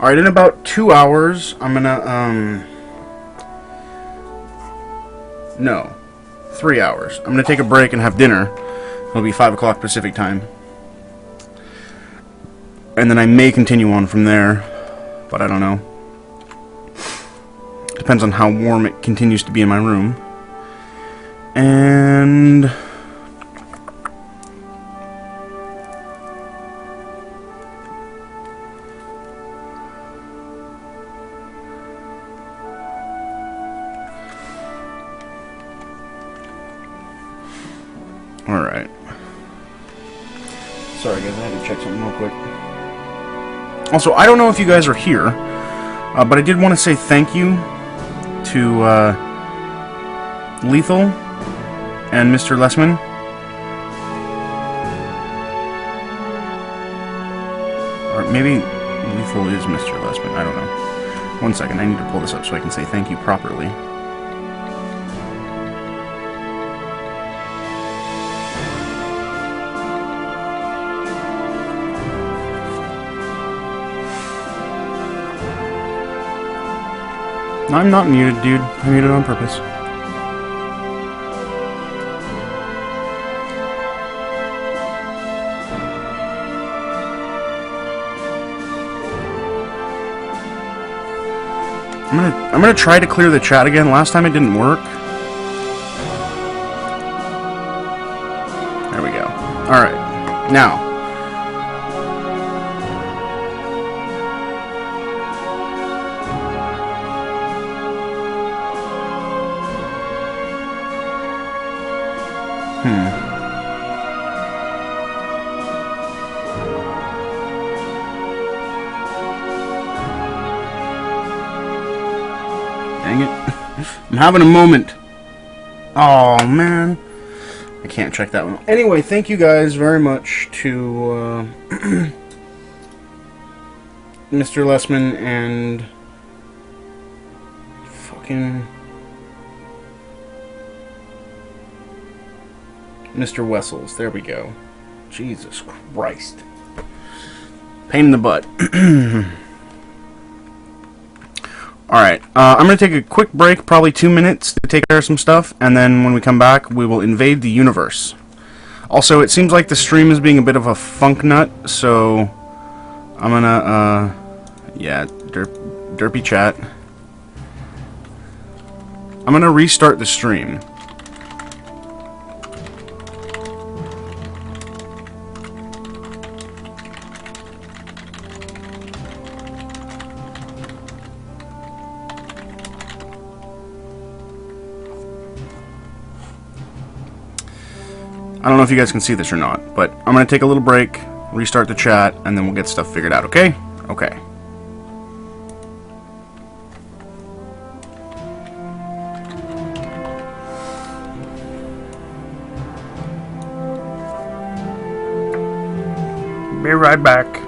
A: Alright, in about 2 hours, I'm gonna, no, 3 hours. I'm gonna take a break and have dinner. It'll be 5 o'clock Pacific time. And then I may continue on from there, but I don't know. Depends on how warm it continues to be in my room. And... alright. Sorry guys, I had to check something real quick. Also, I don't know if you guys are here, but I did want to say thank you to Lethal and Mr. Lessman. Or maybe Lethal is Mr. Lessman, I don't know. One second, I need to pull this up so I can say thank you properly. I'm not muted, dude. I muted on purpose. I'm gonna try to clear the chat again. Last time it didn't work. There we go. Alright. Now. Dang it. I'm having a moment. Oh, man. I can't check that one. Anyway, thank you guys very much to Mr. Lessman and fucking Mr. Wessels. There we go. Jesus Christ. Pain in the butt. Alright, I'm going to take a quick break, probably 2 minutes, to take care of some stuff, and then when we come back, we will invade the universe. Also, it seems like the stream is being a bit of a funk nut, so I'm going to, yeah, derpy chat. I'm going to restart the stream. I don't know if you guys can see this or not, but I'm going to take a little break, restart the chat, and then we'll get stuff figured out, okay? Okay. Be right back.